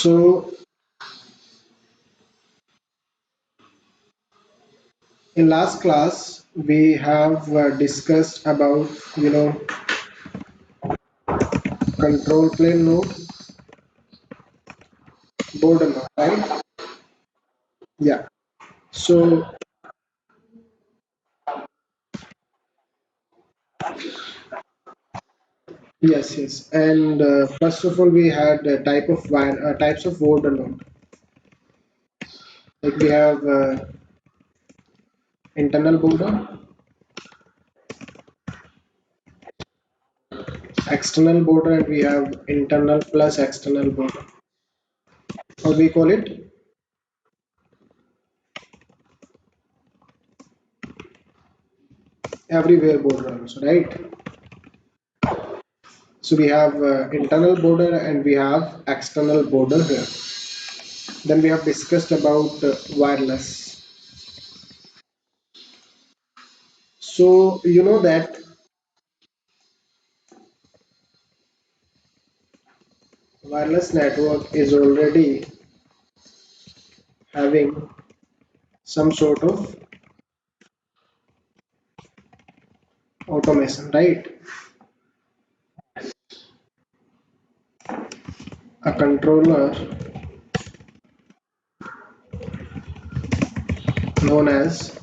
So in last class we have discussed about control plane node, border node, right? Yeah. So yes, yes. And first of all, we had types of border node. Like we have internal border, external border, and we have internal plus external border. Or we call it everywhere border also, right? So we have internal border and we have external border here. Then we have discussed about wireless. So you know that wireless network is already having some sort of automation, right? A controller known as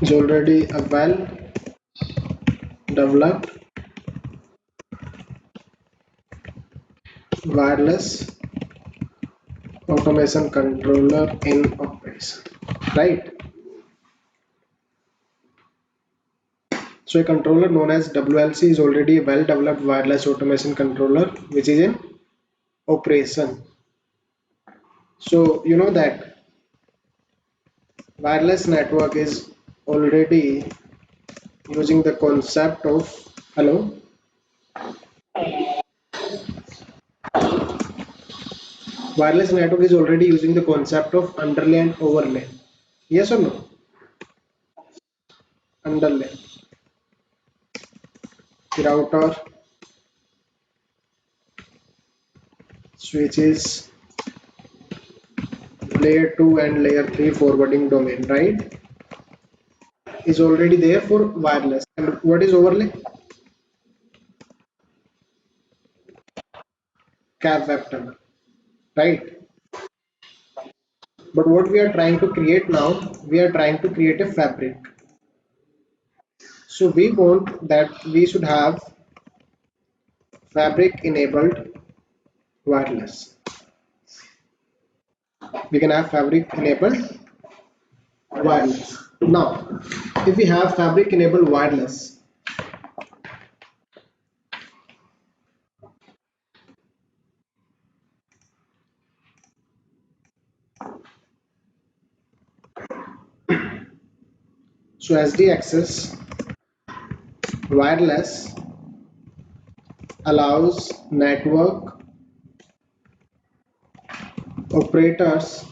is already a well developed wireless automation controller in operation, right? So a controller known as WLC is already a well developed wireless automation controller which is in operation. So you know that wireless network is already using the concept of hello, wireless network is already using the concept of underlay and overlay. Yes or no? Underlay. The router switches layer 2 and layer 3 forwarding domain, right? Is already there for wireless. And what is overlay? Cap web tunnel, right? But what we are trying to create now, we are trying to create a fabric. So we want that we should have fabric enabled wireless. We can have fabric enabled wireless. Now, if we have fabric enabled wireless, so SD access wireless allows network operators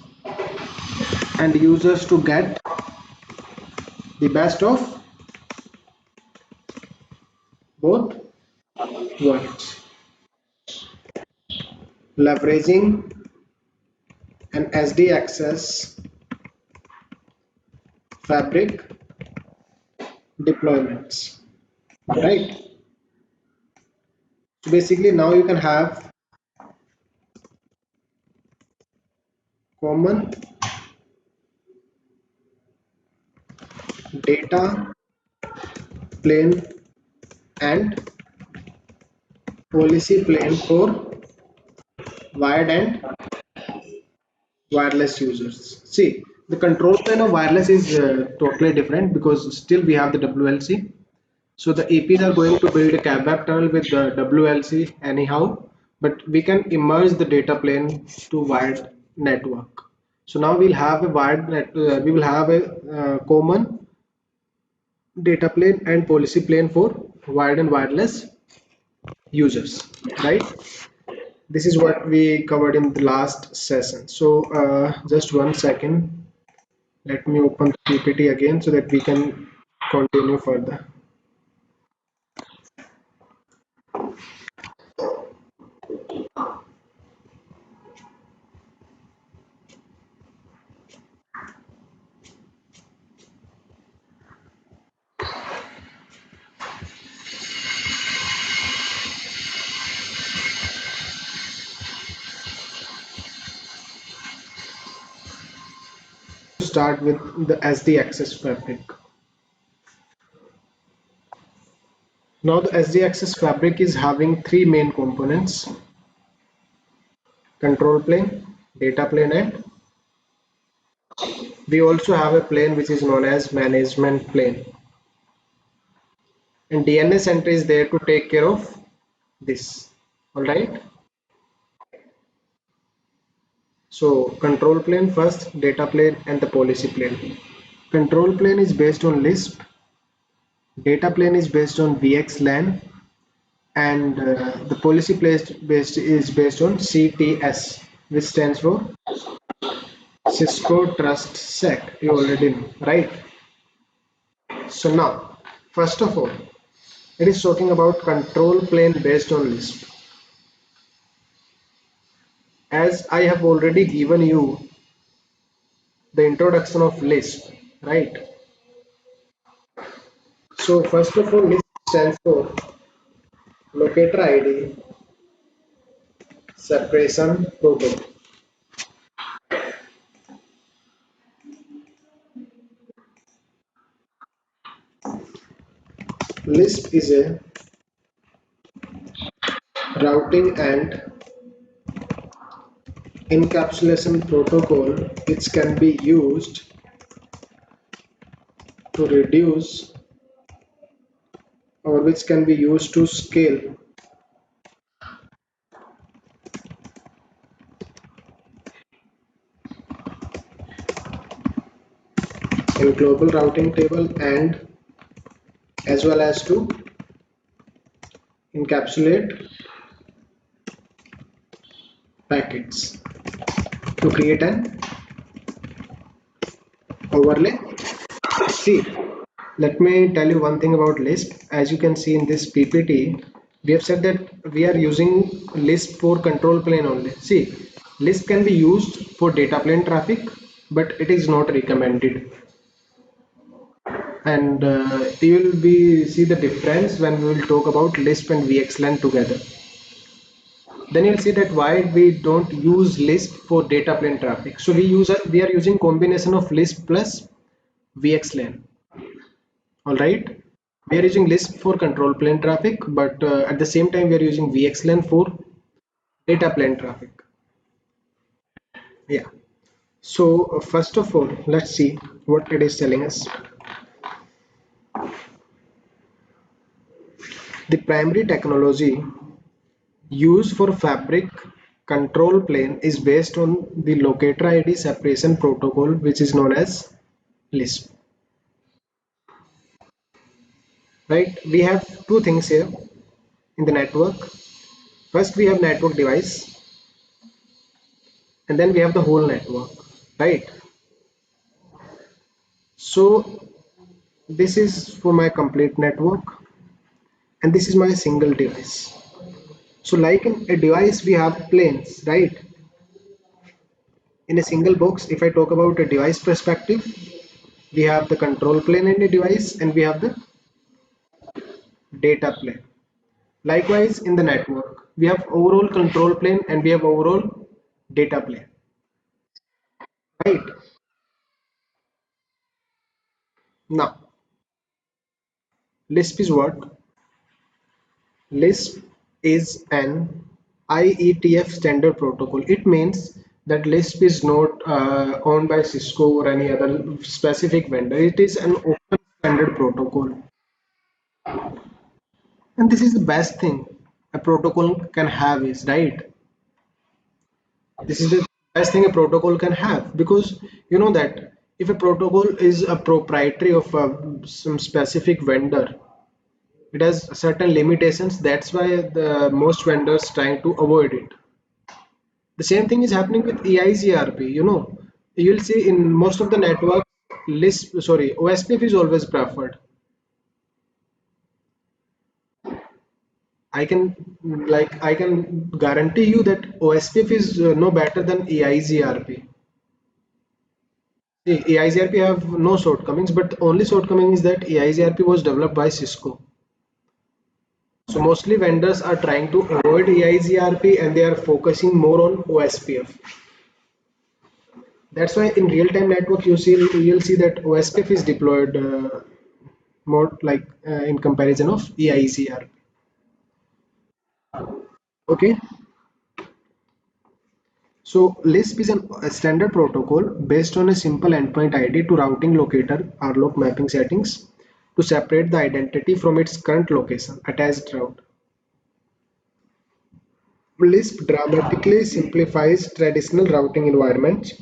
and users to get the best of both worlds, leveraging an SD access fabric deployments, right? So basically now you can have common data plane and policy plane for wired and wireless users. See, the control plane of wireless is totally different because still we have the WLC. So the APs are going to build a cab web tunnel with the WLC anyhow, but we can immerse the data plane to wired network. So now we'll have a we will have a common data plane and policy plane for wired and wireless users, right? This is what we covered in the last session. So just 1 second, let me open the PPT again so that we can continue further. start with the SD access fabric. Now the SD access fabric is having three main components: control plane, data plane, and we also have a plane which is known as management plane. And DNA Center is there to take care of this. All right. So control plane first, data plane, and the policy plane. Control plane is based on LISP, data plane is based on VXLAN, and the policy based is based on CTS, which stands for Cisco Trust Sec. You already know, right? So now, first of all, it is talking about control plane based on LISP. As I have already given you the introduction of LISP, right? So first of all, LISP stands for Locator ID Separation Protocol. LISP is a routing and encapsulation protocol which can be used to reduce or which can be used to scale in global routing table and as well as to encapsulate packets to create an overlay. See, let me tell you one thing about LISP. As you can see in this PPT, we have said that we are using LISP for control plane only. See, LISP can be used for data plane traffic, but it is not recommended. And you will be see the difference when we will talk about LISP and VXLAN together. Then you'll see that why we don't use LISP for data plane traffic. So we are using combination of LISP plus VXLAN. All right. We are using LISP for control plane traffic, but at the same time we are using VXLAN for data plane traffic. Yeah. So first of all, let's see what it is telling us. The primary technology used for fabric control plane is based on the locator ID separation protocol, which is known as LISP. Right? We have two things here in the network. First, we have network device, and then we have the whole network. Right? So this is for my complete network, and this is my single device. So like in a device, we have planes, right? In a single box, if I talk about a device perspective, we have the control plane in a device and we have the data plane. Likewise, in the network, we have overall control plane and we have overall data plane, right? Now, LISP is what? LISP is an IETF standard protocol. It means that LISP is not owned by Cisco or any other specific vendor. It is an open standard protocol. And this is the best thing a protocol can have is, right? This is the best thing a protocol can have because you know that if a protocol is a proprietary of some specific vendor, it has certain limitations. That's why the most vendors trying to avoid it. The same thing is happening with EIGRP. You know, you'll see in most of the network list, sorry, OSPF is always preferred. I can guarantee you that OSPF is no better than EIGRP. See, EIGRP have no shortcomings, but the only shortcoming is that EIGRP was developed by Cisco. So mostly vendors are trying to avoid EIGRP and they are focusing more on OSPF. That's why in real-time network you'll see that OSPF is deployed more like in comparison of EICR. Okay, so LISP is a standard protocol based on a simple endpoint ID to routing locator RLOC mapping settings to separate the identity from its current location attached route. LISP dramatically simplifies traditional routing environments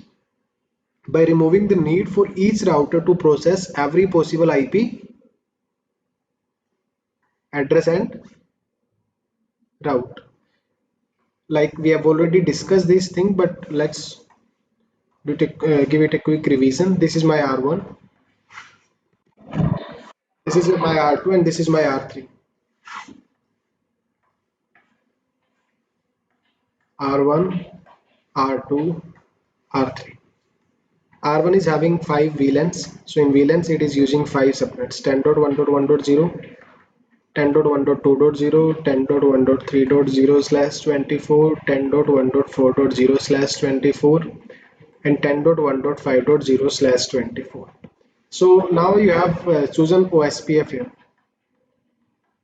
by removing the need for each router to process every possible IP address and route. Like we have already discussed this thing, but let's give it a quick revision. This is my R1, this is my R2, and this is my R3. R1, R2, R3. R1 is having 5 VLANs. So in VLANs it is using 5 subnets: 10.1.1.0, 10.1.2.0, 10.1.3.0/24, 10.1.4.0/24, and 10.1.5.0/24. So now you have chosen OSPF here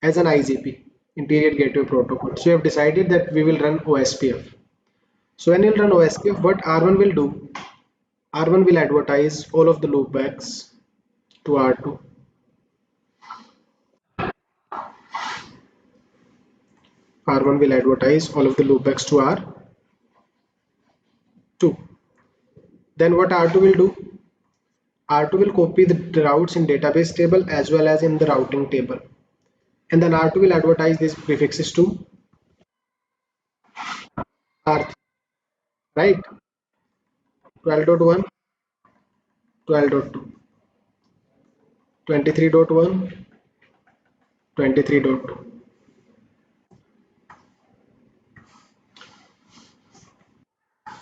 as an IGP, Intermediate Gateway Protocol. So you have decided that we will run OSPF. So when you run OSPF, what R1 will do? R1 will advertise all of the loopbacks to R2. R1 will advertise all of the loopbacks to R2. Then what R2 will do? R2 will copy the routes in database table as well as in the routing table. And then R2 will advertise these prefixes to R3, right? 12.1, 12.2, 23.1, 23.2.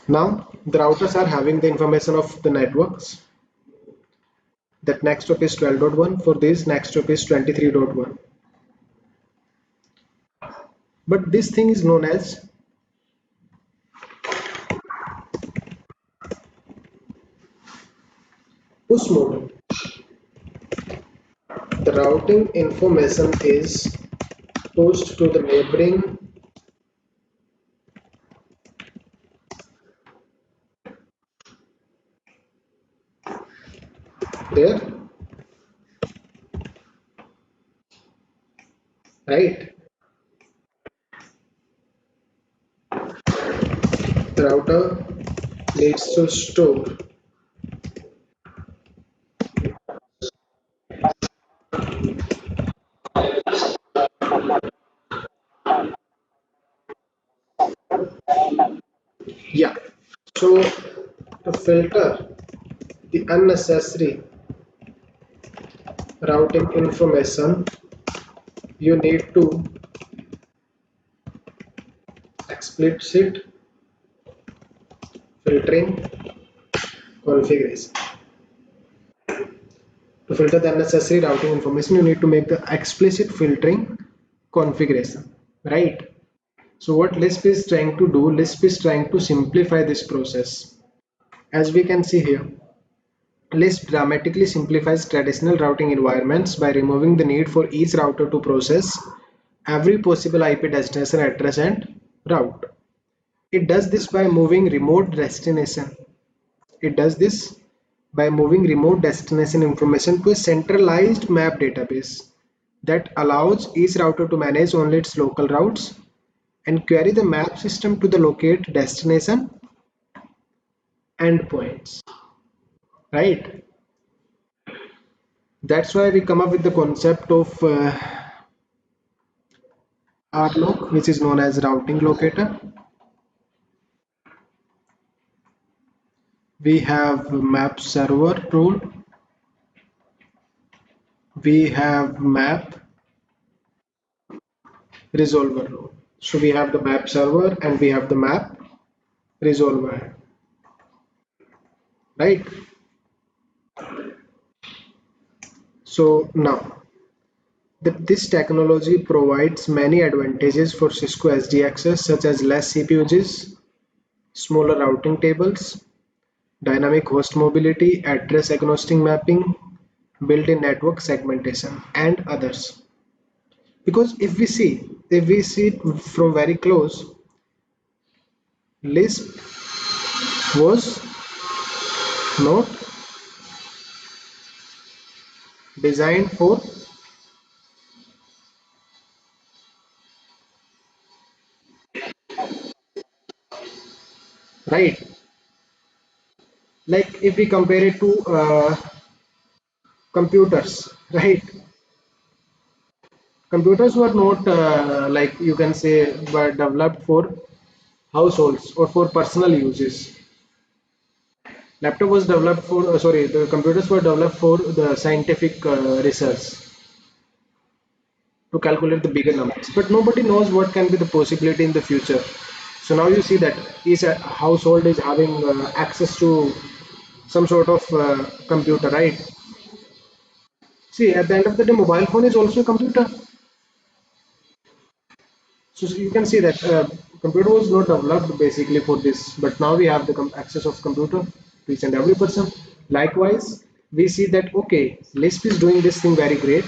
Now the routers are having the information of the networks. That next stop is 12.1, for this next stop is 23.1. But this thing is known as push mode. The routing information is pushed to the neighboring there, right? The router needs to store. Yeah. So to filter the unnecessary routing information, you need to explicit filtering configuration. To filter the unnecessary routing information, you need to make the explicit filtering configuration, right? So what Lisp is trying to do, Lisp is trying to simplify this process. As we can see here, Lisp dramatically simplifies traditional routing environments by removing the need for each router to process every possible IP destination address and route. It does this by moving remote destination. It does this by moving remote destination information to a centralized map database that allows each router to manage only its local routes and query the map system to the locate destination endpoints. Right? That's why we come up with the concept of RLOC, which is known as routing locator. We have map server rule. We have map resolver rule. So we have the map server and we have the map resolver, right? So now this technology provides many advantages for Cisco SD access, such as less CPU uses, smaller routing tables, dynamic host mobility, address agnostic mapping, built-in network segmentation, and others. Because if we see it from very close, Lisp was not designed for, right? Like if we compare it to computers, right? Computers were not like you can say were developed for households or for personal uses. Laptop was developed for sorry, the computers were developed for the scientific research to calculate the bigger numbers. But nobody knows what can be the possibility in the future. So now you see that each household is having access to some sort of computer, right? See, at the end of the day, mobile phone is also a computer. So you can see that computer was not developed basically for this, but now we have the access of computer to each and every person. Likewise, we see that okay, Lisp is doing this thing very great.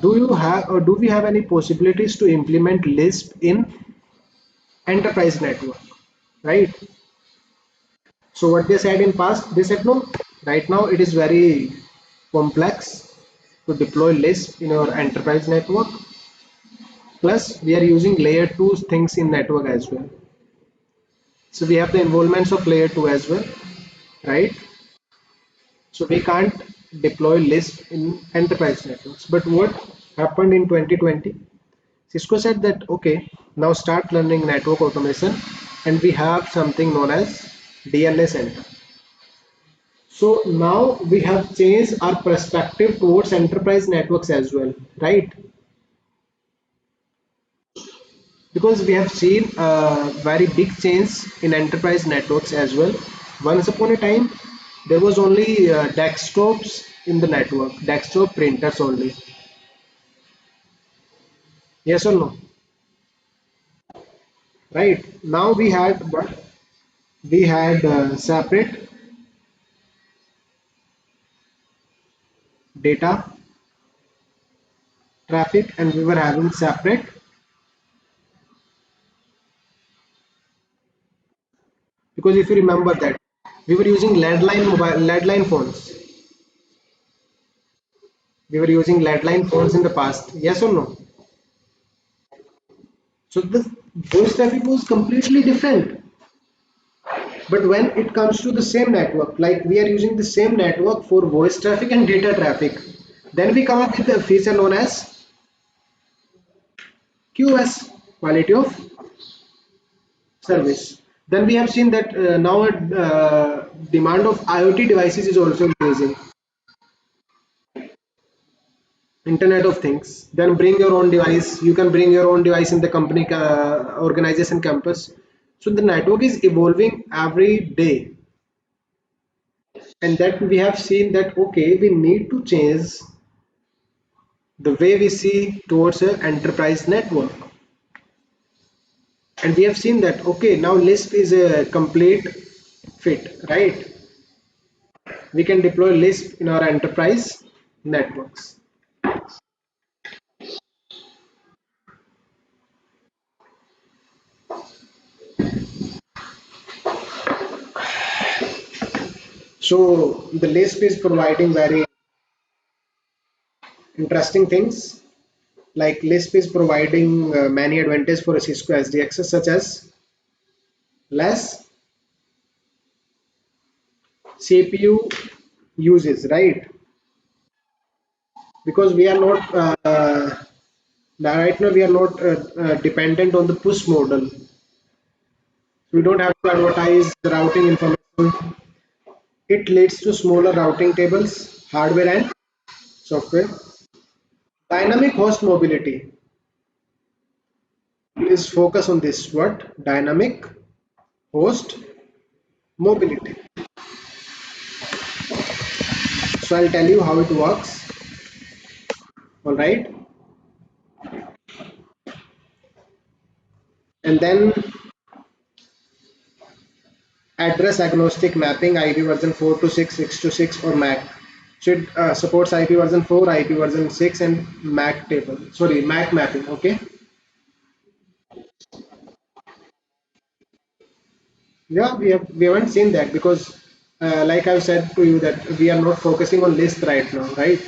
Do you have or do we have any possibilities to implement Lisp in enterprise network? Right? So what they said in past, they said no. Right now it is very complex to deploy Lisp in our enterprise network. Plus, we are using layer 2 things in network as well. So we have the involvements of layer 2 as well, right? So we can't deploy Lisp in enterprise networks. But what happened in 2020? Cisco said that, okay, now start learning network automation, and we have something known as DNA Center. So now we have changed our perspective towards enterprise networks as well, right? Because we have seen a very big change in enterprise networks as well. Once upon a time, there was only desktops in the network, desktop printers only. Yes or no? Right. Now we had what? We had separate data traffic, and we were having separate because if you remember that we were using landline phones. We were using landline phones in the past. Yes or no? So the voice traffic was completely different. But when it comes to the same network, like we are using the same network for voice traffic and data traffic, then we come up with a feature known as QS, quality of service. Then we have seen that now demand of IoT devices is also increasing. Internet of Things. Then bring your own device. You can bring your own device in the company organization campus. So the network is evolving every day, and that we have seen that okay, we need to change the way we see towards an enterprise network. And we have seen that okay, now Lisp is a complete fit, right? We can deploy Lisp in our enterprise networks. So the Lisp is providing very interesting things. Like Lisp is providing many advantages for a Cisco SDXs such as less CPU uses, right? Because we are not right now we are not dependent on the push model. We don't have to advertise the routing information. It leads to smaller routing tables, hardware and software. Dynamic host mobility. Please focus on this word, dynamic host mobility. So I'll tell you how it works. All right. And then address agnostic mapping, IP version 4 to 6, 6 to 6, or MAC. So it supports IP version 4, IP version 6, and MAC table. Sorry, MAC mapping. Okay. Yeah, we haven't seen that because, like I've said to you, that we are not focusing on list right now, right?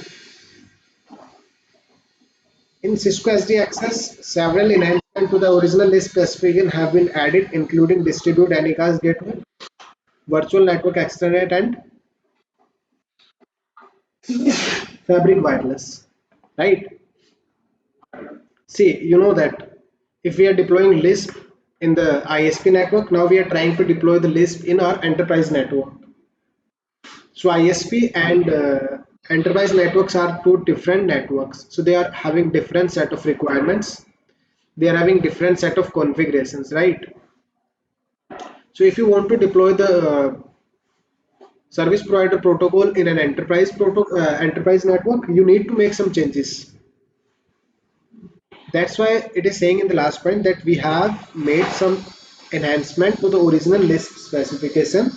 In Cisco SD Access, several enhancements to the original list specification have been added, including distribute anycast gateway, virtual network extended, and fabric wireless. Right? See, you know that if we are deploying Lisp in the ISP network, now we are trying to deploy the Lisp in our enterprise network. So ISP and enterprise networks are two different networks. So they are having different set of requirements. They are having different set of configurations, right? So if you want to deploy the service provider protocol in an enterprise network, you need to make some changes. That's why it is saying in the last point that we have made some enhancement to the original Lisp specification,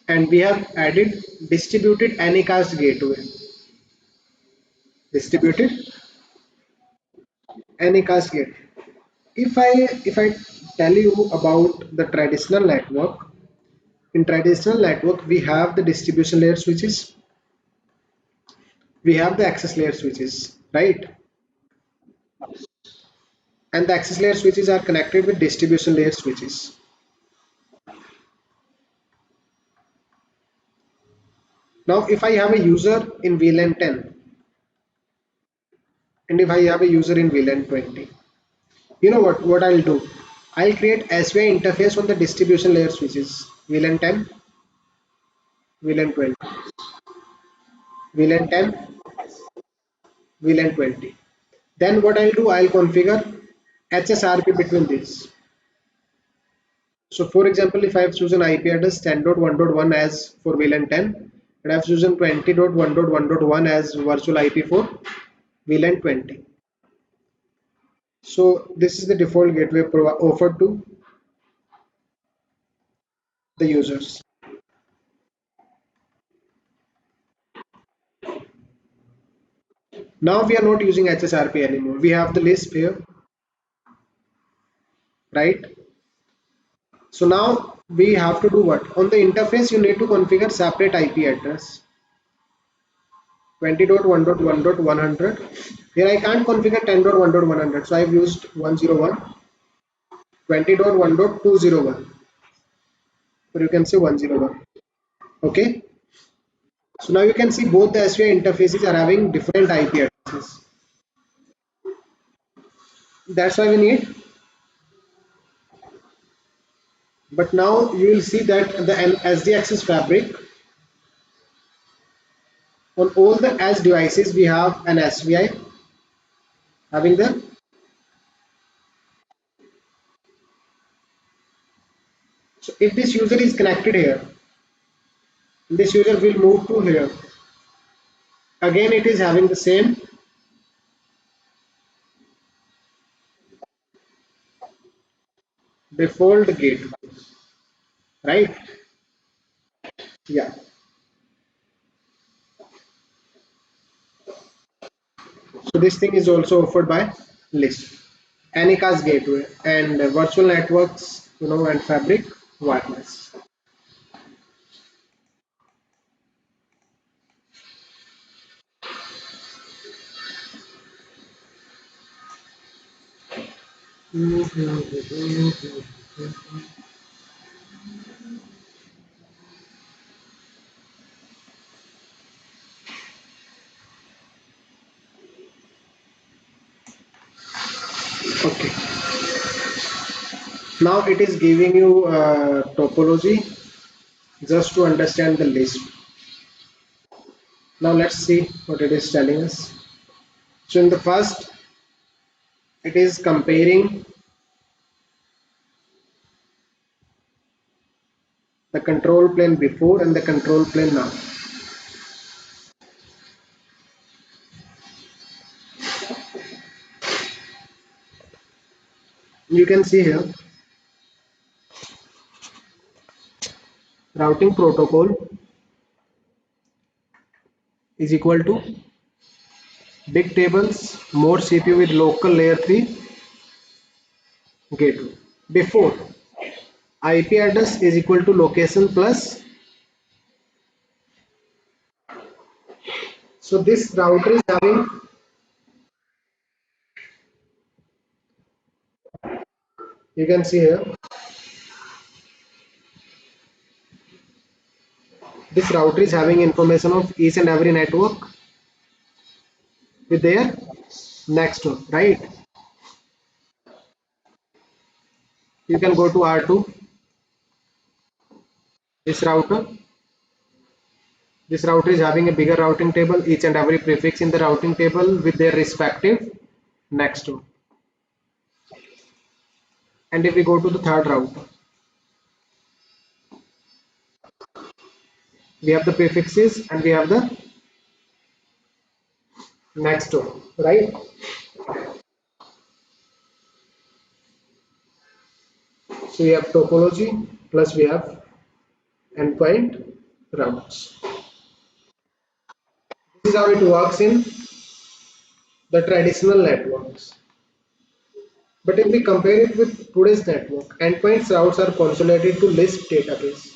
and we have added distributed anycast gateway. Distributed anycast gateway. If I tell you about the traditional network, in traditional network we have the distribution layer switches, we have the access layer switches, right? And the access layer switches are connected with distribution layer switches. Now if I have a user in VLAN 10 and if I have a user in VLAN 20, you know what I'll do? I'll create SVI interface on the distribution layer switches, VLAN 10, VLAN 20, VLAN 10, VLAN 20. Then what I'll do, I'll configure HSRP between these. So for example, if I have chosen IP address 10.1.1 as for VLAN 10 and I've chosen 20.1.1.1 as virtual IP for VLAN 20. So this is the default gateway offered to the users. Now we are not using HSRP anymore. We have the Lisp here, right? So now we have to do what? On the interface, you need to configure separate IP address 20.1.1.100. Here I can't configure 10.1.100, so I've used 101, 20.1.201, or you can say 101. Okay. So now you can see both the SVI interfaces are having different IP addresses. That's why we need. But now you will see that the SD access fabric on all the edge devices we have an SVI having the. So if this user is connected here, this user will move to here. Again, it is having the same default gateway, right? Yeah. So this thing is also offered by Lisp, Anycast gateway, and virtual networks, and Fabric wireless. Okay. Now it is giving you topology just to understand the list. Now let's see what it is telling us. So in the first, it is comparing the control plane before and the control plane now. You can see here routing protocol is equal to big tables more CPU with local layer 3 gateway. Before, IP address is equal to location plus. So this router is having, you can see here, this router is having information of each and every network with their next one, right? You can go to R2, this router. This router is having a bigger routing table, each and every prefix in the routing table with their respective next one. And if we go to the third router, we have the prefixes and we have the next one, right? So we have topology plus we have endpoint routes. This is how it works in the traditional networks. But if we compare it with today's network, endpoint routes are consolidated to LISP database.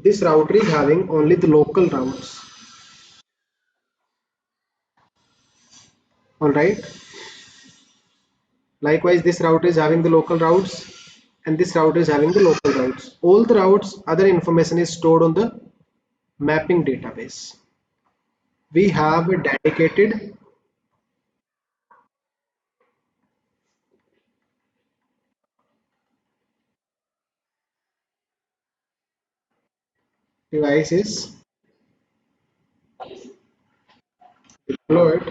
This router is having only the local routes. Alright. Likewise, this router is having the local routes and this router is having the local routes. All the routes, other information is stored on the mapping database. We have a dedicated device is deployed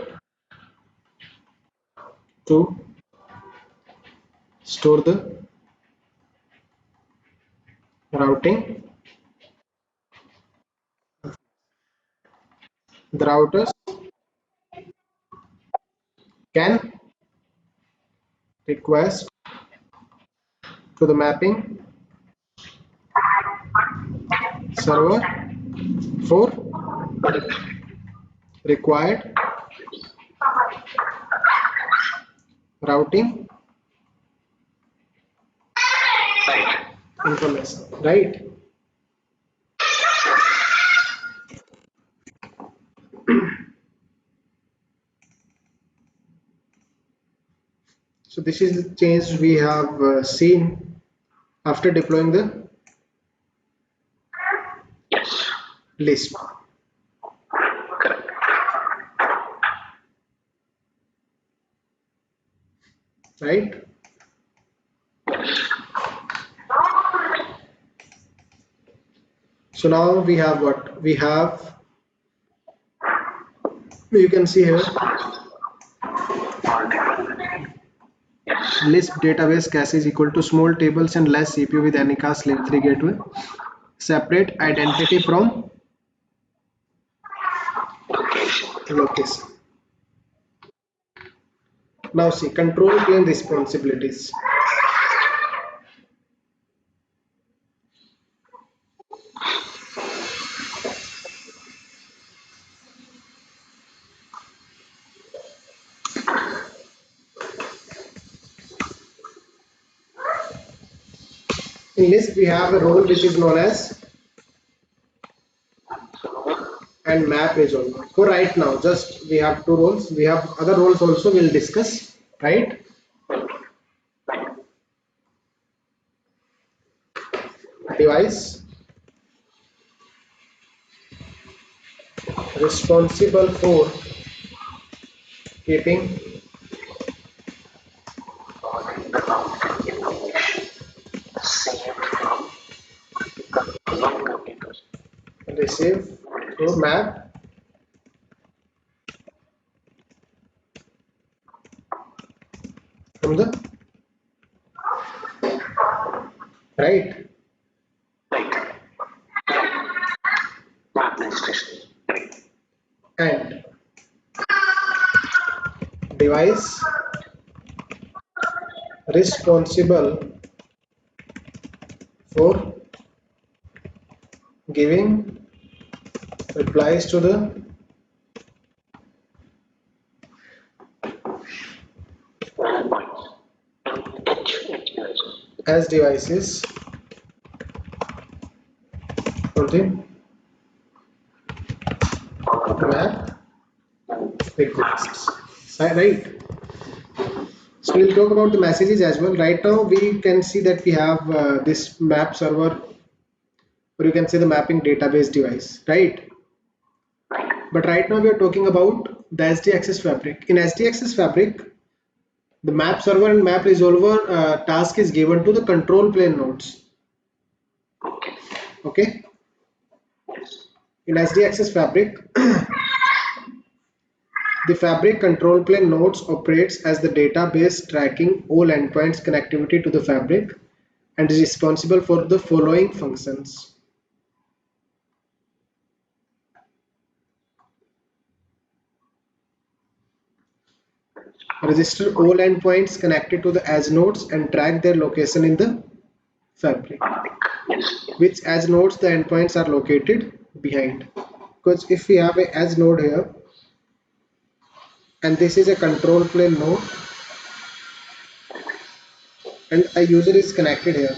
to store the routing. The routers can request to the mapping server for required routing information, right? So this is the change we have seen after deploying the LISP, right? So now we have what? We have, you can see here, LISP database cache is equal to small tables and less CPU with anycast layer 3 gateway. Separate identity from location. Now see, control plane responsibilities. In LISP we have a role which is known as and map is on. For right now, just we have two roles. We have other roles also we'll discuss, right? Device responsible for keeping receive to map from the right and device responsible for giving replies to the as devices for the map requests. Right. So we'll talk about the messages as well. Right now we can see that we have this map server, or you can say the mapping database device, right? But right now we are talking about the SD Access Fabric. In SD Access Fabric, the map server and map resolver task is given to the control plane nodes. Okay. In SD Access Fabric, the Fabric control plane nodes operates as the database tracking all endpoints connectivity to the Fabric and is responsible for the following functions. Register all endpoints connected to the edge nodes and track their location in the Fabric. Which edge nodes the endpoints are located behind. Because if we have a edge node here, and this is a control plane node, and a user is connected here.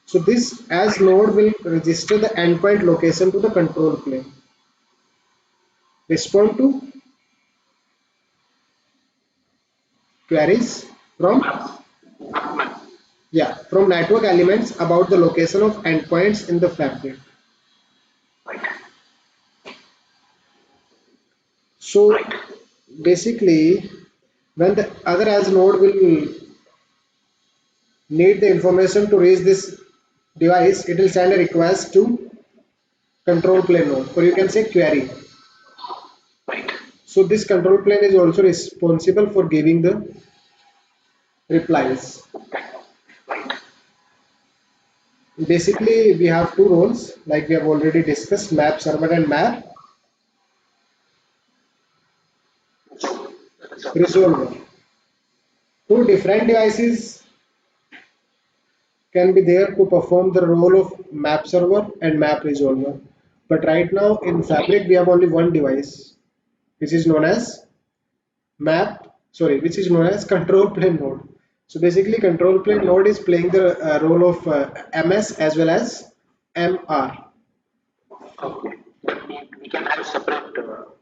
So this edge node will register the endpoint location to the control plane. Respond to queries from from network elements about the location of endpoints in the Fabric. So basically, when the other edge node will need the information to reach this device, it will send a request to control plane node, or you can say query. So this control plane is also responsible for giving the replies. Basically, we have two roles, like we have already discussed, map server and map resolver. Two different devices can be there to perform the role of map server and map resolver. But right now in Fabric, we have only one device, which is known as which is known as control plane node. So basically, control plane node is playing the role of MS as well as MR.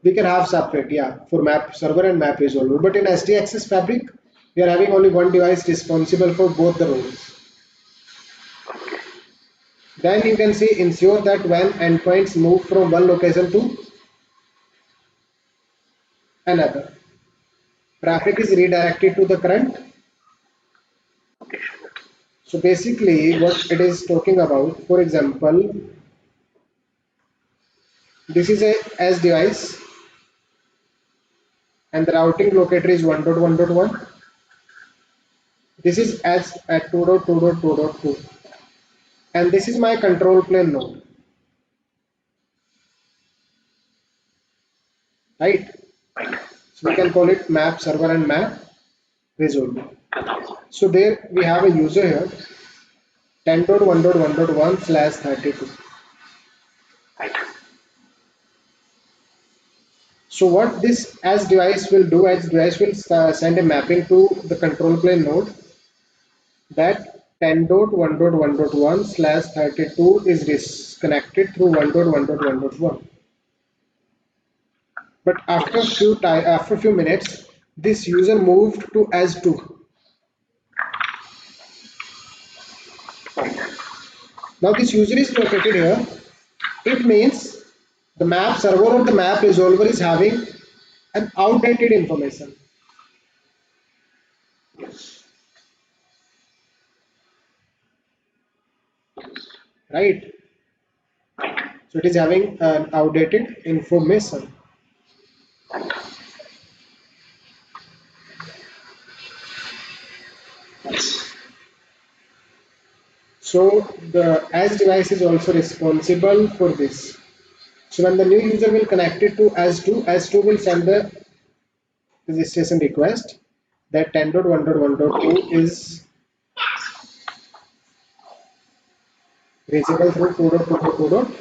We can have separate, for map server and map resolver. But in SD Access Fabric, we are having only one device responsible for both the roles. Then you can see ensure that when endpoints move from one location to another, traffic is redirected to the current. So basically what it is talking about, for example, this is a S device and the routing locator is 1.1.1. This is S at 2.2.2.2 and this is my control plane node, right? So we can call it map server and map resolver. So there we have a user here 10.1.1.1/32. So what this as device will do, as device will send a mapping to the control plane node that 10.1.1.1/32 is disconnected through 1.1.1.1. But after a few minutes, this user moved to S2. Now this user is located here. It means the map server or the map resolver is having an outdated information. Right? So it is having an outdated information. So the edge device is also responsible for this. So when the new user will connect it to S2, S2 will send the registration request, that 10.1.1.2 is reachable through 2.2.2.2.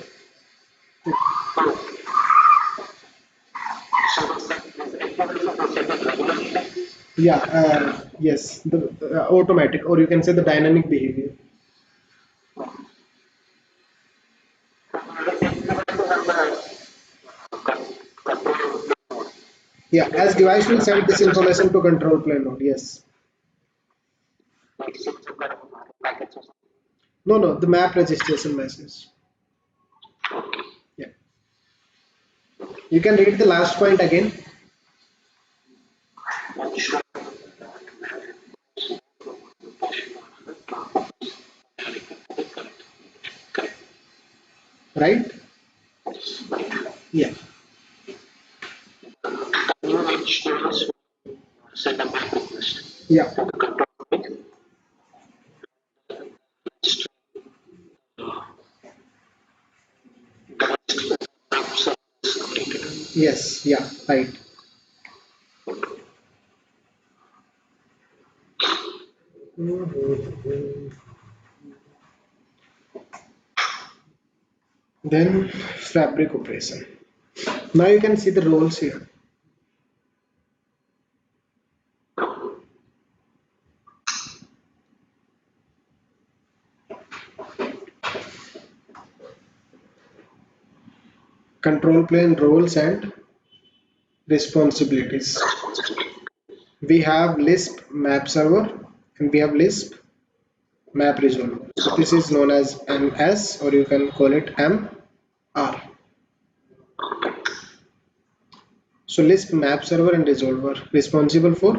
Yeah, yes, the automatic, or you can say the dynamic behavior. Yeah, as device will send this information to control plane node. Yes. No, no, the map registration message. Yeah. You can read the last point again, right? Yeah. Yeah. Yes. Yeah. Right. Then fabric operation. Now you can see the roles here. Control plane roles and responsibilities. We have Lisp map server and we have Lisp map resolver. So this is known as MS, or you can call it MR. So Lisp map server and resolver responsible for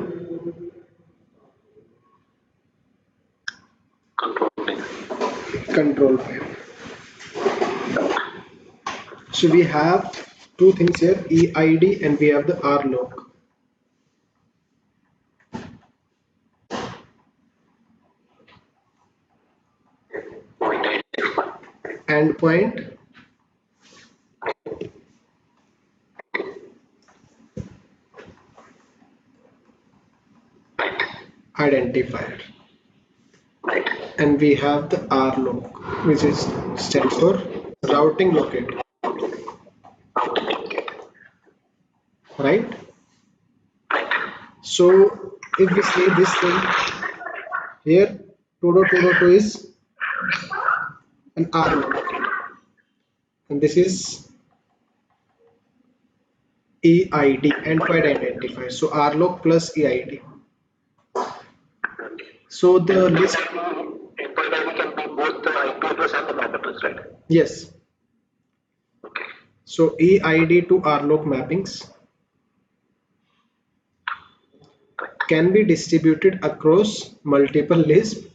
control plane. So we have two things here, EID and we have the RLOC. Endpoint identifier. And we have the RLOC, which is stands for routing locator, right? So if we see this thing here, 2.2.2 is an RLOC locator, and this is EID, endpoint identifier. So RLOC plus EID. So the list. Endpoint ID can be both the IP address and the MAC address, right? Yes. So EID to RLOC mappings can be distributed across multiple Lisp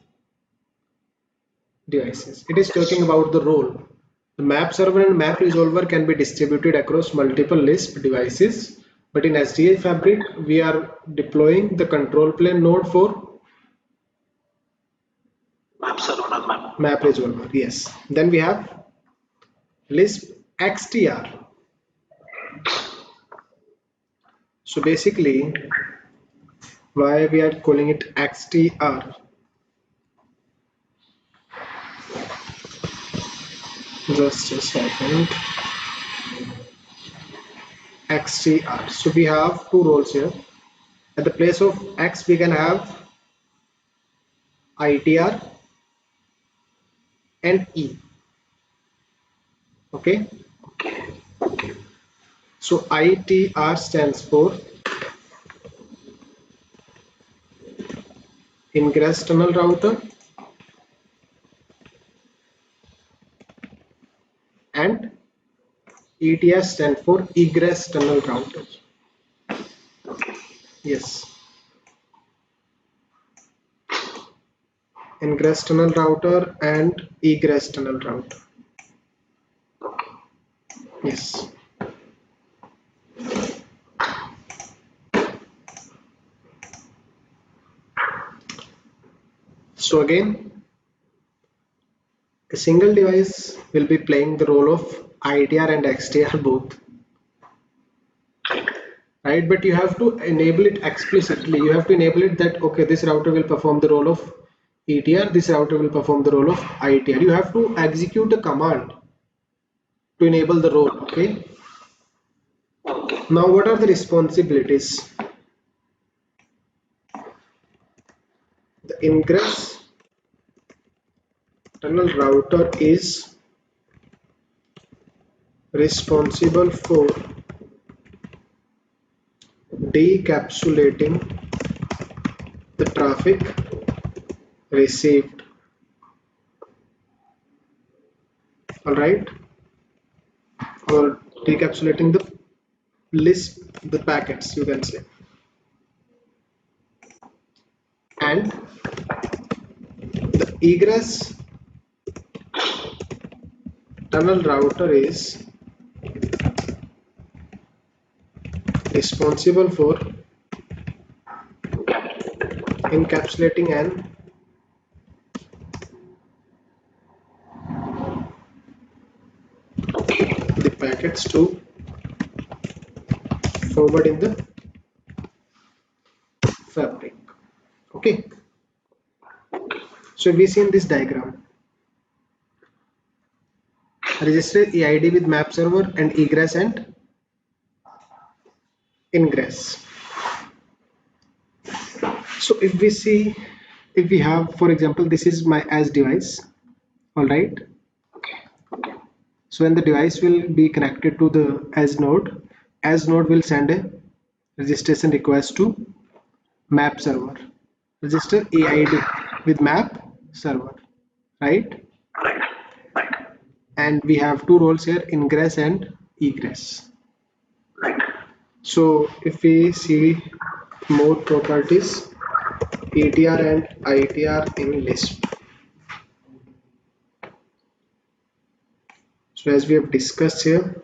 devices. It is talking about the role. The map server and map resolver can be distributed across multiple Lisp devices, but in SDA Fabric, we are deploying the control plane node for map server and map resolver. Yes. Then we have Lisp XTR. So basically, why we are calling it XTR? Just a second. XTR. So we have two roles here. At the place of X, we can have ITR and E. Okay. So ITR stands for ingress tunnel router, and ETR stands for egress tunnel router. Yes. Ingress tunnel router and egress tunnel router. Yes. So again, a single device will be playing the role of ITR and XTR both. right? But you have to enable it explicitly. You have to enable it that okay, this router will perform the role of ETR, this router will perform the role of ITR. You have to execute a command to enable the role. Okay. Now, what are the responsibilities? The ingress tunnel router is responsible for decapsulating the traffic received. All right, or decapsulating the LISP, the packets, you can say. And the egress tunnel router is responsible for encapsulating and the packets to forward in the fabric. Okay, so we see in this diagram register EID with map server and egress and ingress. So if we see, if we have, for example, this is my as device. All right, so when the device will be connected to the as node will send a registration request to map server, register EID with map server, right? And we have two roles here, ingress and egress. So if we see more properties, ETR and ITR in LISP. So as we have discussed here,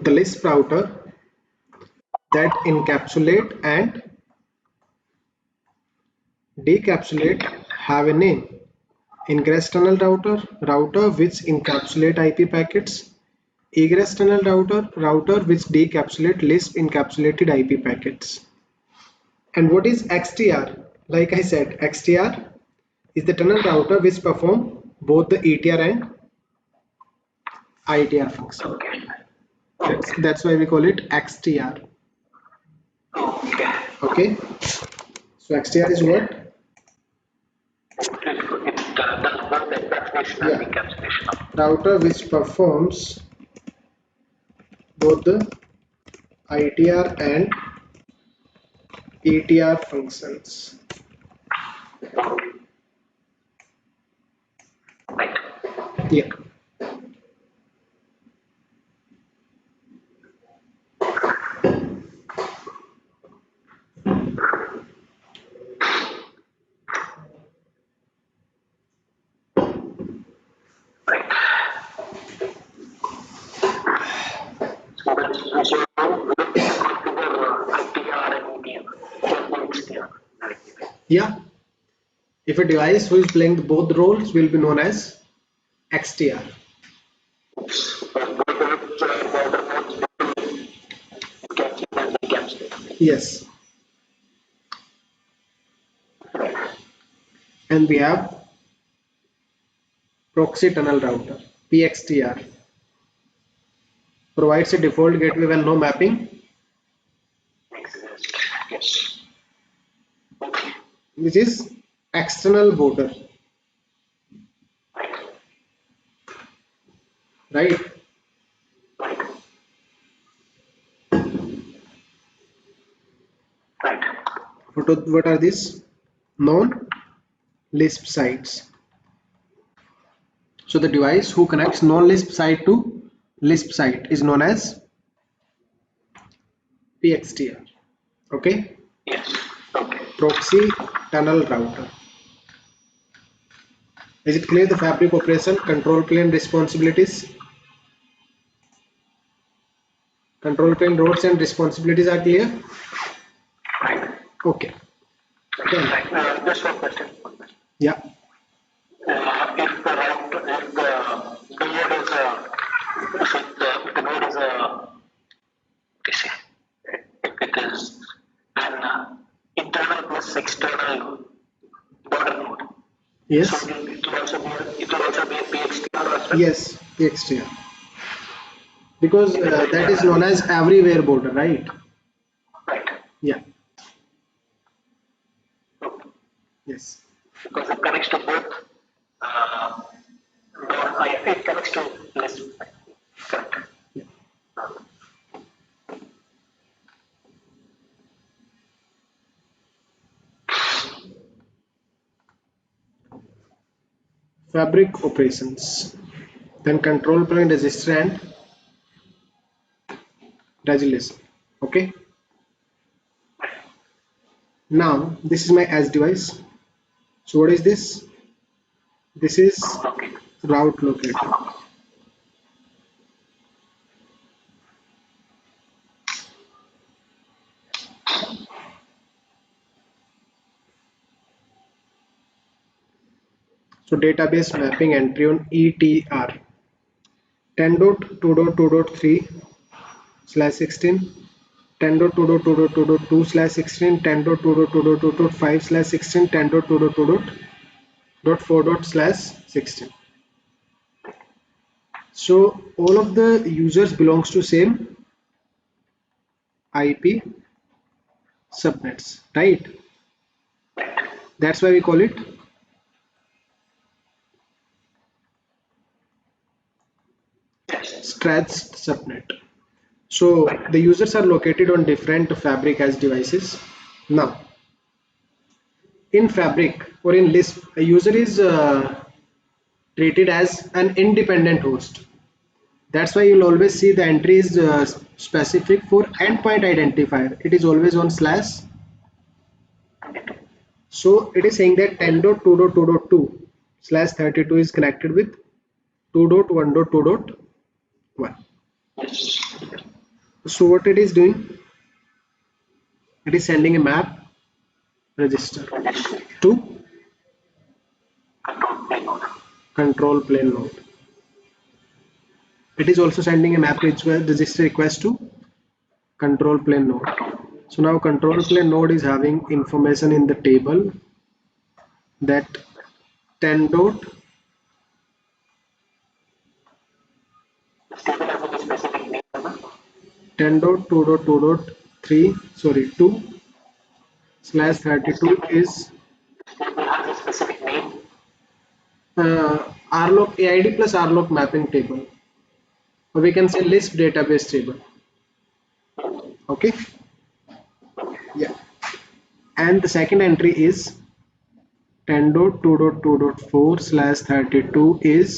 the LISP router that encapsulate and decapsulate have a name. Ingress tunnel router, router which encapsulate IP packets. Egress tunnel router, router which decapsulate LISP encapsulated IP packets. And what is XTR? Like I said, XTR is the tunnel router which perform both the ETR and ITR function. That's why we call it XTR. Okay. So XTR is what? Yeah. Router which performs both the ITR and ETR functions. Yeah. Yeah. If a device who is playing both roles will be known as XTR. Yes. And we have proxy tunnel router, PXTR. Provides a default gateway when no mapping, which is external border, right? What are these? Non-Lisp sites. So the device who connects non-Lisp site to Lisp site is known as PXTR. Okay? Yes. Okay. Proxy tunnel router. Is it clear the fabric operation, control plane responsibilities? Control plane roles and responsibilities are clear? Okay. Just one question. Yeah. If the route, if the node is if the node is this if it is an internal plus external border node. Yes. So it will also be a PXTR as well. Yes. PXTR. Because that is known as everywhere border, right? Right. Yeah. Okay. Yes. Because it connects to both it connects to LISP. Correct. Yeah. Fabric operations. Then control plane register and resolution. Okay. Now this is my edge device. So what is this? This is Okay. route locator. So database mapping entry on ETR 10.2.2.3/16, 10.2.2.2.2/16, 10.2.2.2.5/16, 10.2.2.4/16. So all of the users belongs to same IP subnets, right? That's why we call it stretched subnet. So the users are located on different fabric as devices. Now in fabric or in Lisp, a user is treated as an independent host. That's why you'll always see the entry is specific for endpoint identifier. It is always on slash. So it is saying that 10.2.2.2/32 is connected with 2.1.2.1. So what it is doing? It is sending a map register to control plane node. It is also sending a map register request to control plane node. So now control plane node is having information in the table that 10 dot 10.2.2.3 sorry 2/32 is rlog AID plus rlog mapping table, or we can say Lisp database table. Okay, yeah. And the second entry is 10.2.2.4/32 is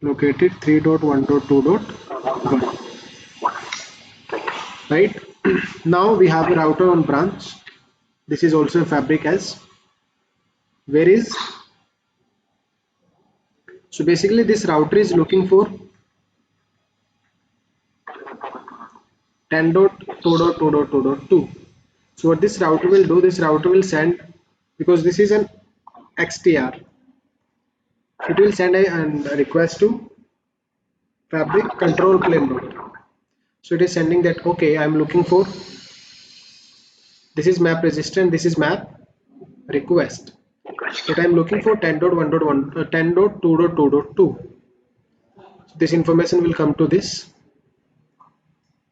located 3.1.2.1, right? Now we have a router on branch. This is also a fabric as where is, so basically this router is looking for 10.2.2.2.2. So what this router will do, this router will send, because this is an XTR, it will send a request to fabric control plane node. So it is sending that, okay, I'm looking for, this is map register and this is map request, that I'm looking for 10.1.1 10.2.2.2. This information will come to this,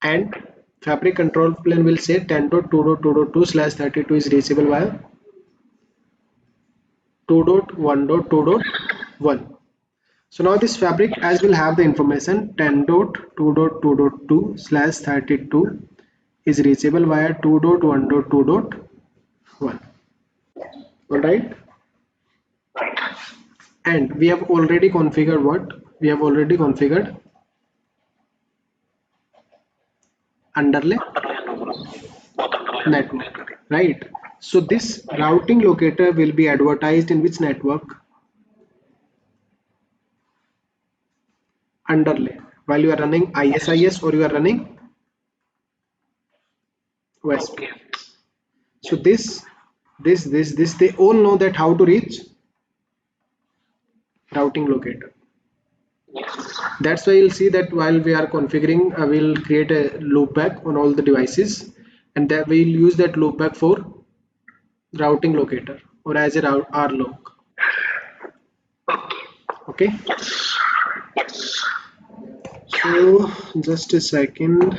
and fabric control plane will say 10.2.2.2/32 is reachable via 2.1.2.1. So now this fabric as will have the information 10.2.2.2/32 is reachable via 2.1.2.1. All right. And we have already configured what? We have already configured underlay network, right? So this routing locator will be advertised in which network? Underlay. While you are running ISIS or you are running WESP. So this, they all know that how to reach routing locator. Yes. That's why you'll see that while we are configuring, we'll create a loopback on all the devices, and that we'll use that loopback for routing locator or as a rlog. Okay. Yes. Yes. So just a second.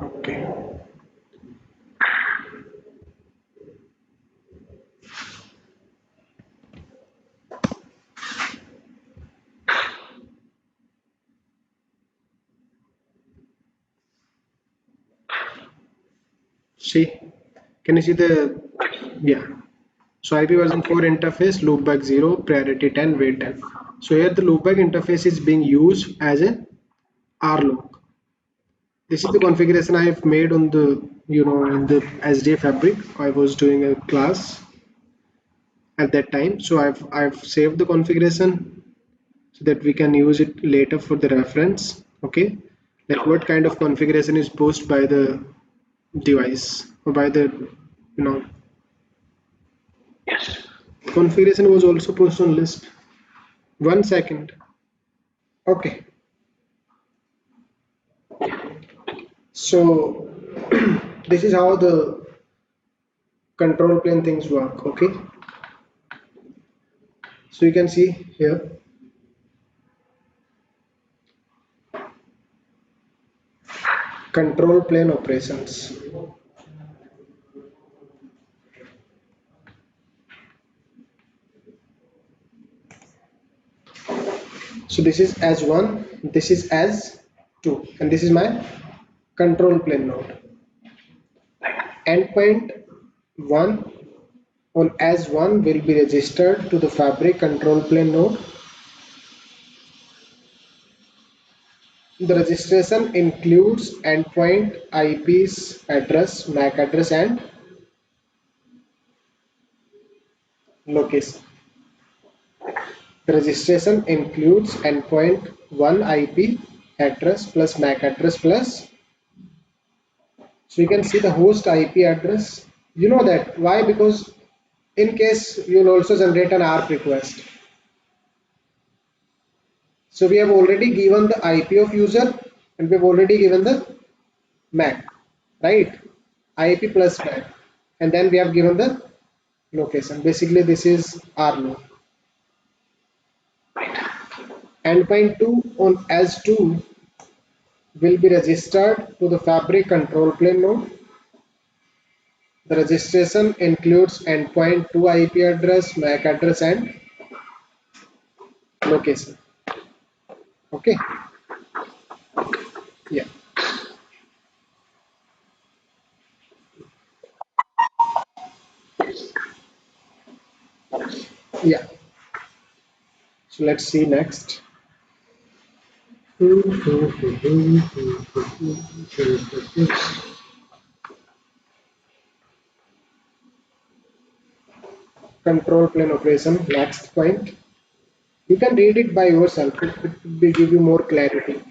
Okay. See, can you see the, yeah. So IP version 4 interface, loopback 0, priority 10, wait 10. So here the loopback interface is being used as a rlog. This is the configuration I've made on the, in the SDA fabric. I was doing a class at that time. So I've saved the configuration so that we can use it later for the reference. Okay. Like what kind of configuration is posted by the device or by the, you know, Yes. configuration was also posted on LISP. 1 second. Okay. So this is how the control plane things work. Okay. So you can see here control plane operations. So this is as 1, this is as 2, and this is my control plane node. Endpoint 1 on as 1 will be registered to the fabric control plane node. The registration includes endpoint IP's address, MAC address, and location. The registration includes endpoint 1 IP address plus MAC address plus. So you can see the host IP address. You know that. Why? Because in case you'll also generate an ARP request. So we have already given the IP of user and we have already given the MAC, right? IP plus MAC. And then we have given the location. Basically, this is our node. Endpoint 2 on as 2 will be registered to the fabric control plane node. The registration includes endpoint 2 IP address, MAC address, and location. Okay. Yeah. Yeah. So let's see next. Control plane operation. Next point. You can read it by yourself. It will give you more clarity.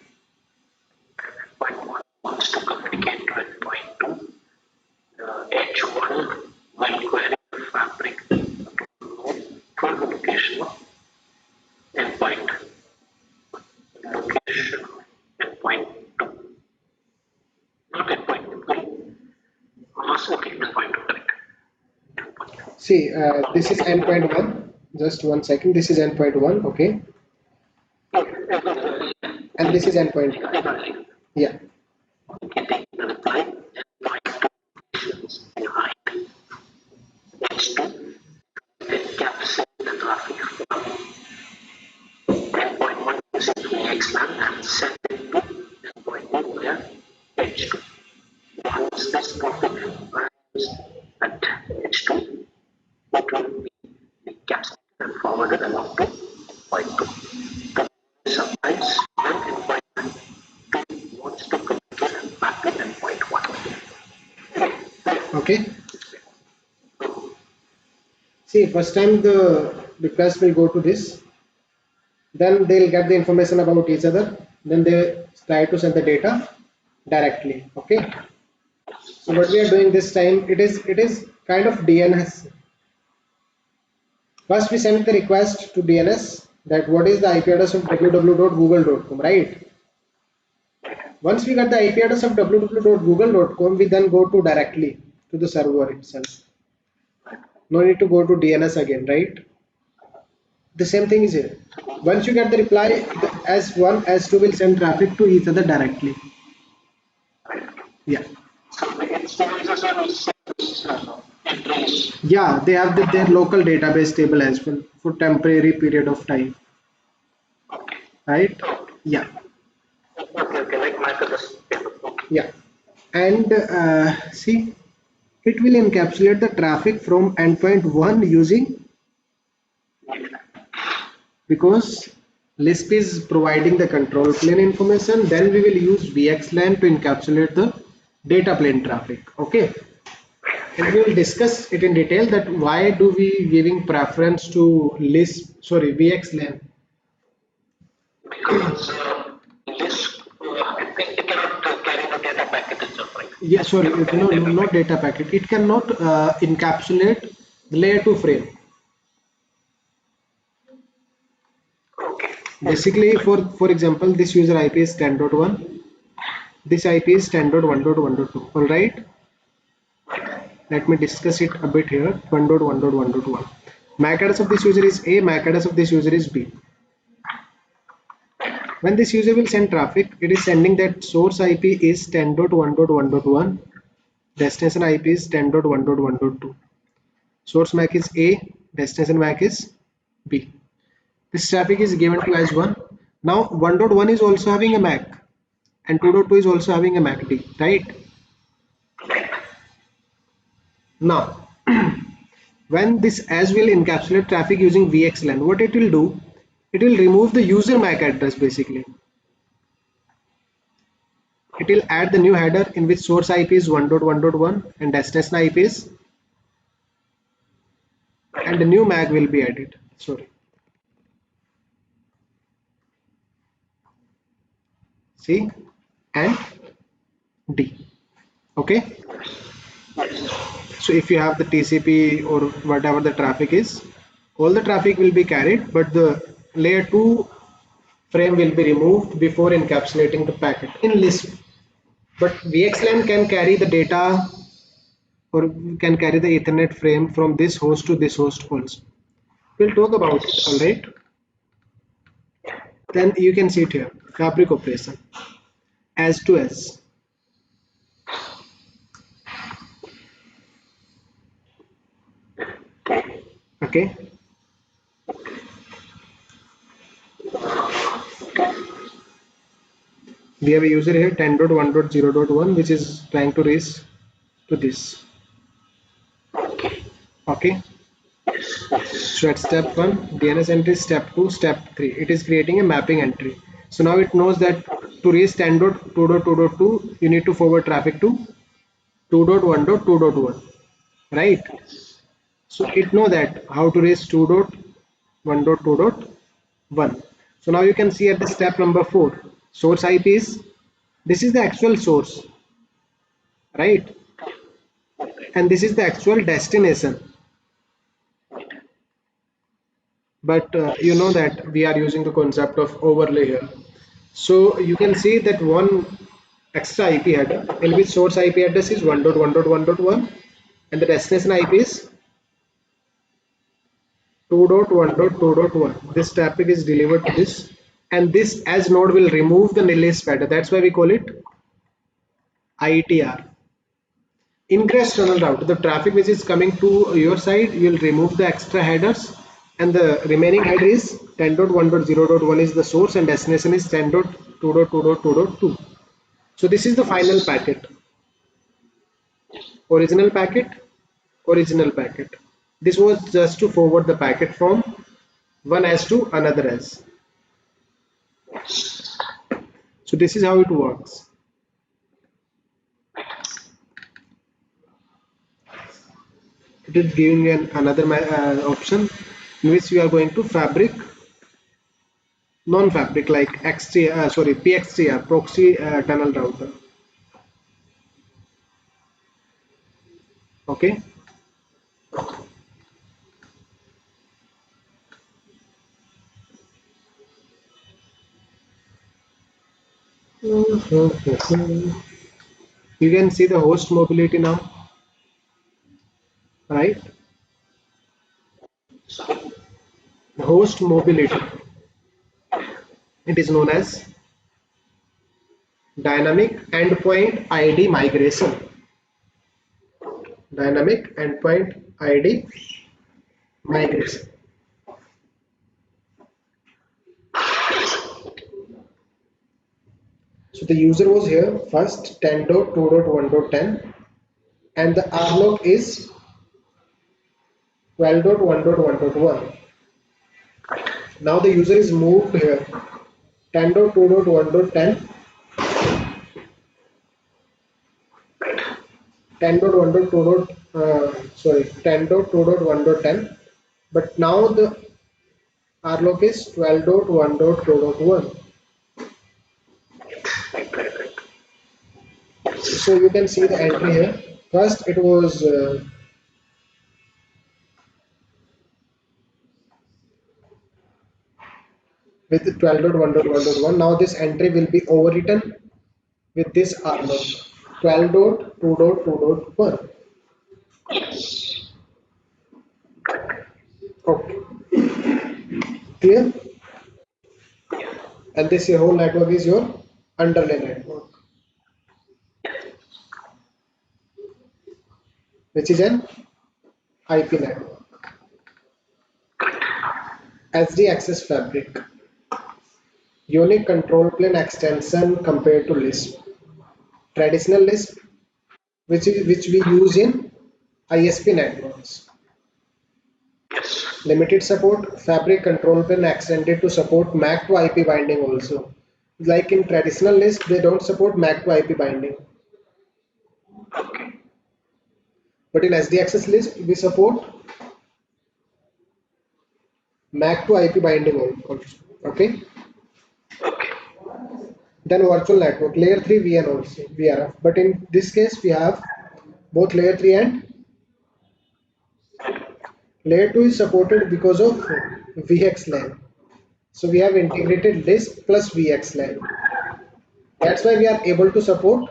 Point 1 wants to communicate to endpoint 2. H1 while querying the fabric node for the location of endpoint. Location endpoint 2. Not endpoint 2. Okay, endpoint 2, correct. See, this is endpoint 1. Just 1 second. This is endpoint 1. Okay. And this is endpoint. Yeah. Getting the reply, endpoint 2 is behind H2, encapsulate the traffic from endpoint 1 using VXLAN and send it to endpoint 2 via H2. Once this traffic arrives at H2, it will be encapsulated and forwarded along to endpoint 2. Okay. See, first time the request will go to this, then they'll get the information about each other, then they try to send the data directly. Okay. So what we are doing this time, it is kind of DNS. First we send the request to DNS that what is the IP address of www.google.com, right? Once we get the IP address of www.google.com, we then go to directly to the server itself. No need to go to DNS again, right? The same thing is here. Once you get the reply, the S1, S2 will send traffic to each other directly. Yeah. So the instances are also entries. Yeah, they have their local database table as well for temporary period of time, Okay. right? Okay. Yeah, Okay. Like microdose table. Okay. yeah. And see, it will encapsulate the traffic from endpoint 1 using, because LISP is providing the control plane information, then we will use VXLAN to encapsulate the data plane traffic. Okay, and we will discuss it in detail that why do we giving preference to LISP, sorry, VXLAN. Because this, it cannot carry the data packet itself, right? Yeah, It sorry, cannot carry no, no, data not packet. data packet. It cannot encapsulate the layer 2 frame. Okay. Basically, for example, this user IP is 10.1, this IP is 10.1.1.2. All right. Let me discuss it a bit here. 1.1.1.1. MAC address of this user is A, MAC address of this user is B. When this user will send traffic, it is sending that source IP is 10.1.1.1, destination IP is 10.1.1.2. Source MAC is A, destination MAC is B. This traffic is given to as 1. Now 1.1 is also having a MAC and 2.2 is also having a MACD, right? Now, when this as will encapsulate traffic using VXLAN, what it will do, it will remove the user MAC address basically. It will add the new header in which source IP is 1.1.1 and destination IP is, and the new MAC will be added. Sorry. C and D. Okay. So if you have the TCP or whatever the traffic is, all the traffic will be carried, but the layer 2 frame will be removed before encapsulating the packet in LISP. But VXLAN can carry the data or can carry the Ethernet frame from this host to this host also. We'll talk about it, all right? Then you can see it here, fabric operation, as to as. Okay, we have a user here 10.1.0.1 which is trying to reach to this. Okay, so at step 1, DNS entry, step 2, step 3, it is creating a mapping entry. So now it knows that to reach 10.2.2.2, you need to forward traffic to 2.1.2.1, right? So it know that how to reach 2.1.2.1. So now you can see at the step number 4, source IP is, this is the actual source, right? And this is the actual destination. But you know that we are using the concept of overlay here. So you can see that one extra IP header in which source IP address is 1.1.1.1 and the destination IP is 2.1.2.1. This traffic is delivered to this, and this as node will remove the LISP header. That's why we call it ITR. Ingress tunnel route. The traffic which is coming to your side, you will remove the extra headers, and the remaining header is 10.1.0.1 is the source and destination is 10.2.2.2.2. So this is the final packet. Original packet, original packet. This was just to forward the packet from one as to another as. So this is how it works. It is giving another option in which we are going to fabric, non-fabric like PXTR, proxy tunnel router. Okay. You can see the host mobility now, right? Host mobility. It is known as dynamic endpoint ID migration. Dynamic endpoint ID migration. So the user was here first 10.2.1.10 and the rlog is 12.1.1.1. Now the user is moved here 10.2.1.10, 10.2.1.10, but now the rlog is 12.1.2.1. So you can see the entry here. First it was with 12.1.1.1. Now this entry will be overwritten with this rlog 12.2.2.1. Okay, clear? And this your whole network is your underlay network, which is an IP network. SD access fabric, unique control plane extension compared to LISP. Traditional LISP, which we use in ISP networks. Limited support, fabric control plane extended to support MAC to IP binding also. Like in traditional LISP, they don't support MAC to IP binding. But in SD access LISP, we support MAC to IP binding also. Okay. Then virtual network, layer 3 VN also, VRF. But in this case, we have both layer 3 and layer 2 is supported because of VXLAN. So we have integrated LISP plus VXLAN. That's why we are able to support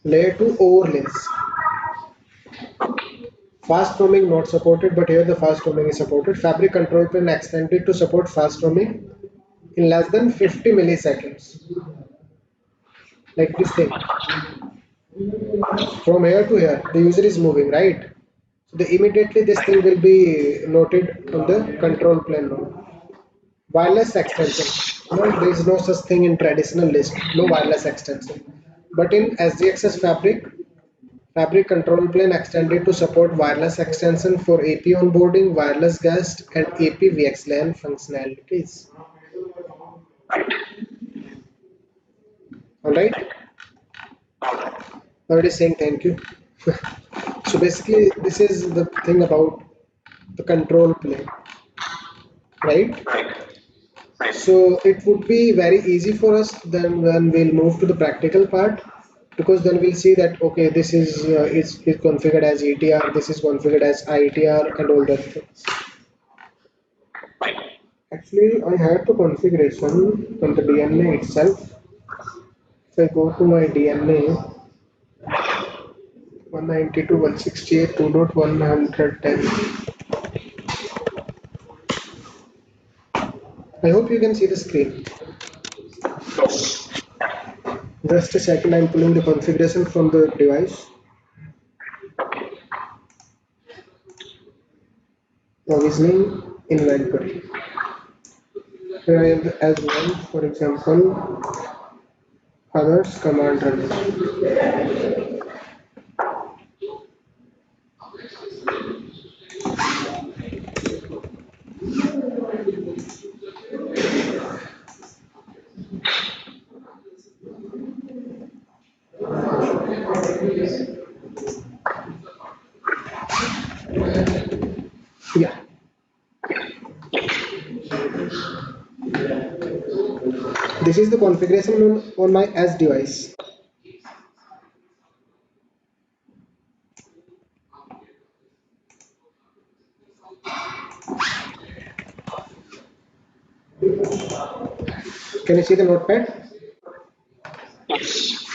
layer 2 overlays. Fast roaming not supported, but here the fast roaming is supported. Fabric control plane extended to support fast roaming in less than 50 milliseconds. Like this thing. From here to here, the user is moving, right? So immediately this thing will be noted on the control plane node. Wireless extension. No, there is no such thing in traditional list. No wireless extension. But in SDXS Fabric control plane extended to support wireless extension for AP onboarding, wireless guest, and AP VXLAN functionalities. Alright? Now it is saying thank you. So basically, this is the thing about the control plane, right? So it would be very easy for us then when we'll move to the practical part, because then we'll see that okay, this is configured as ETR, this is configured as ITR, and all that things. Actually, I had the configuration on the DNA itself. If I go to my DNA 192.168.2.110, I hope you can see the screen. Just a second, I'm pulling the configuration from the device. Provisioning inventory. Here I have as one, for example, others command run. This is the configuration on my S device. Can you see the notepad? Yes.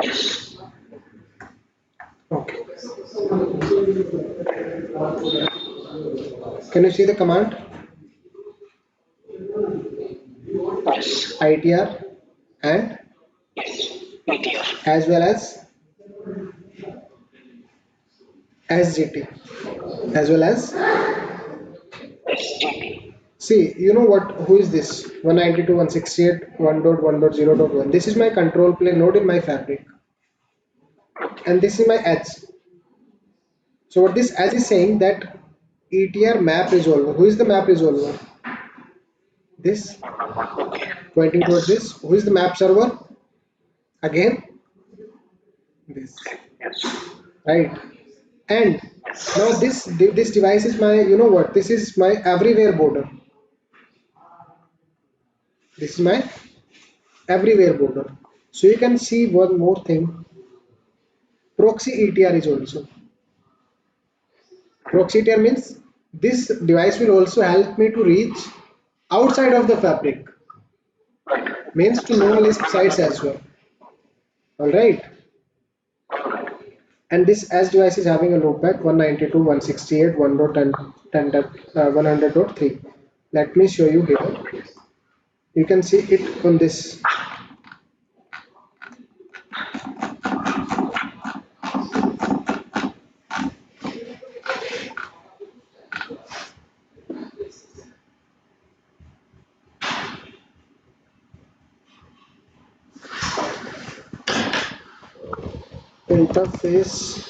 Yes. Okay. Can you see the command? Yes. ITR and Yes. ETR. as well as SGT as well as SGP. see, you know what? Who is this? 192.168 1.1.0.1. This is my control plane node in my fabric, and this is my edge. So what this edge is saying that ETR map resolver. Who is the map resolver? This Okay. pointing towards Yes. this. Who is the map server? Again, this, Yes. right? And now Yes. this device is my, you know what? This is my everywhere border. This is my everywhere border. So you can see one more thing. Proxy ETR is also. Proxy ETR means this device will also help me to reach outside of the fabric. Right. Means to That's non-Lisp sites as well. All right. all right. And this as device is having a loopback 192.168 100.3. Let me show you here. You can see it on this. Interface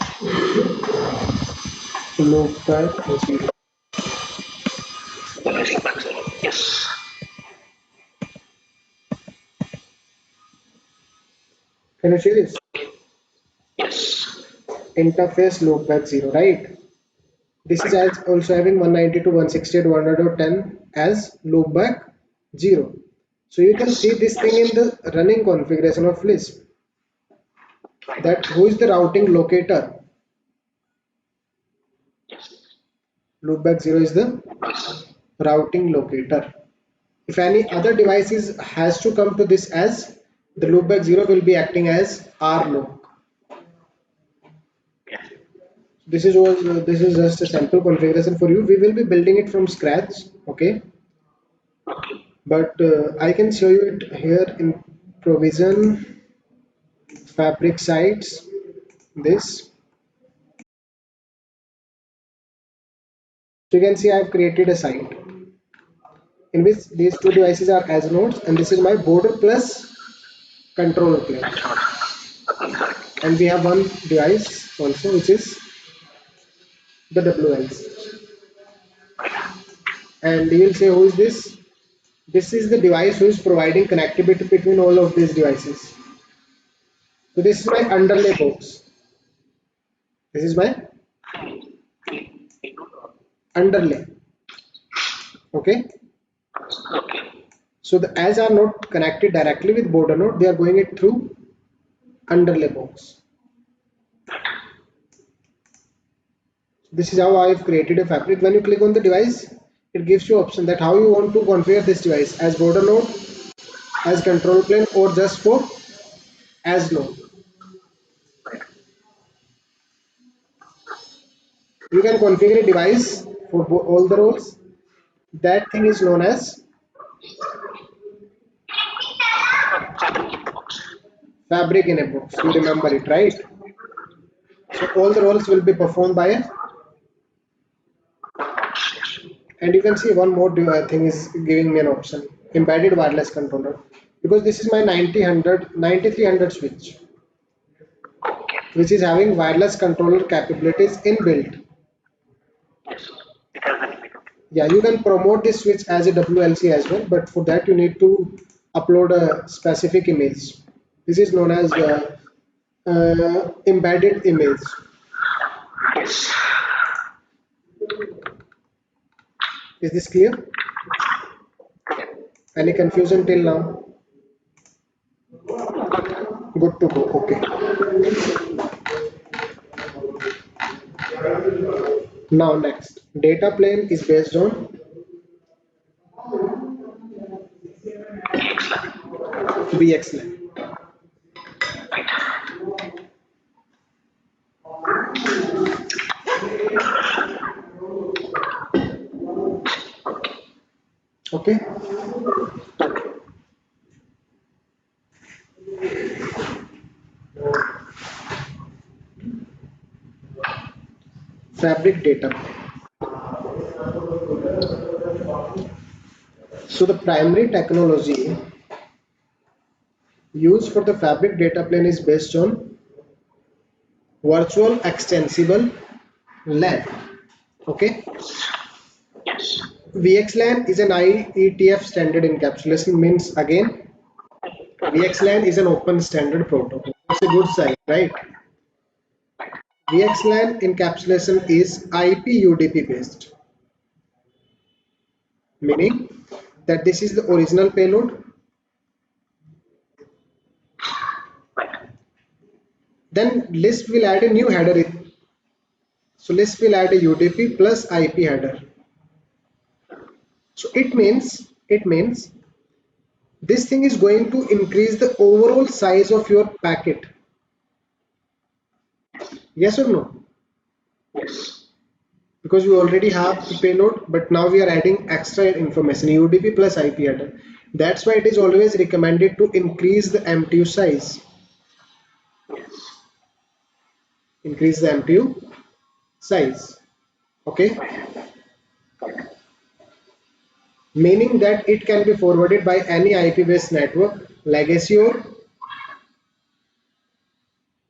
loopback 0. Yes. Can you see this? Yes. Interface loopback 0, right? This is Right. as also having 192.168.100.10 as loopback 0. So you can Yes. see this thing in Yes. the running configuration of Lisp. Right. That who is the routing locator? Yes. Loopback 0 is the Yes. routing locator. If any Yes. other devices has to come to this as, the loopback 0 will be acting as rlock. Yes. This is just a sample configuration for you. We will be building it from scratch, okay? Okay. But I can show you it here in provision fabric sites. This, so you can see I have created a site in which these two devices are as nodes, and this is my border plus control plane. That's all. Exactly. And we have one device also, which is the WLC. And you will say, who is this? This is the device who is providing connectivity between all of these devices. So this is my underlay box. This is my underlay. Okay. Okay. So the as are not connected directly with border node, they are going it through underlay box. This is how I have created a fabric. When you click on the device, it gives you option that how you want to configure this device as border node, as control plane, or just for as node. You can configure a device for all the roles. That thing is known as fabric in a box. You remember it, right? So all the roles will be performed by a, and you can see one more thing is giving me an option, embedded wireless controller, because this is my 9300 switch, which is having wireless controller capabilities inbuilt. Yes. It has been made. Yeah, you can promote this switch as a WLC as well, but for that you need to upload a specific image. This is known as embedded image. Yes. Is this clear? Any confusion till now? Good to go. Okay. Now next, data plane is based on VXLAN. Okay. Fabric data plane. So the primary technology used for the fabric data plane is based on virtual extensible LAN. Okay. Yes. VXLAN is an IETF standard encapsulation, means again VXLAN is an open standard protocol. It's a good sign, right? VXLAN encapsulation is IP UDP based, meaning that this is the original payload. Right. Then LISP will add a new header. So LISP will add a UDP plus IP header. So it means this thing is going to increase the overall size of your packet. Yes or no? Yes. Because we already have the payload, but now we are adding extra information, UDP plus IP header. That's why it is always recommended to increase the MTU size. Yes. Increase the MTU size. Okay, meaning that it can be forwarded by any IP based network, legacy or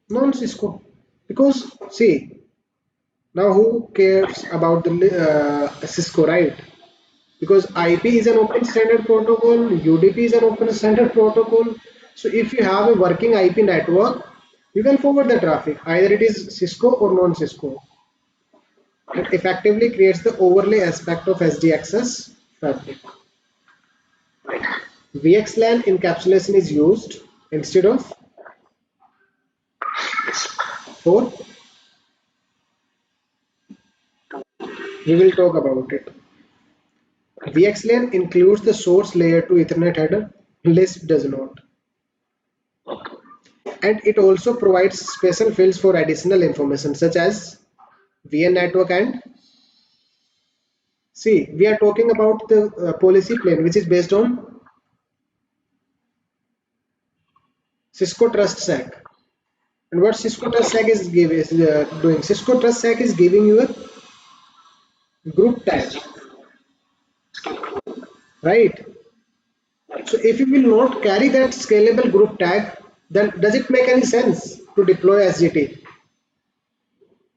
non-Cisco. Because see, now who cares about the Cisco, right? Because IP is an open standard protocol, UDP is an open standard protocol. So if you have a working IP network, you can forward the traffic. Either it is Cisco or non-Cisco. It effectively creates the overlay aspect of SD access fabric. Right. VXLAN encapsulation is used instead of Yes. for. We will talk about it. VXLAN includes the source layer to Ethernet header. LISP does not. And it also provides special fields for additional information such as VN network and see, we are talking about the policy plane which is based on Cisco Trust SAC. And what Cisco Trust SAC is doing? Cisco Trust SAC is giving you a group tag, right? So if you will not carry that scalable group tag, then does it make any sense to deploy SGT?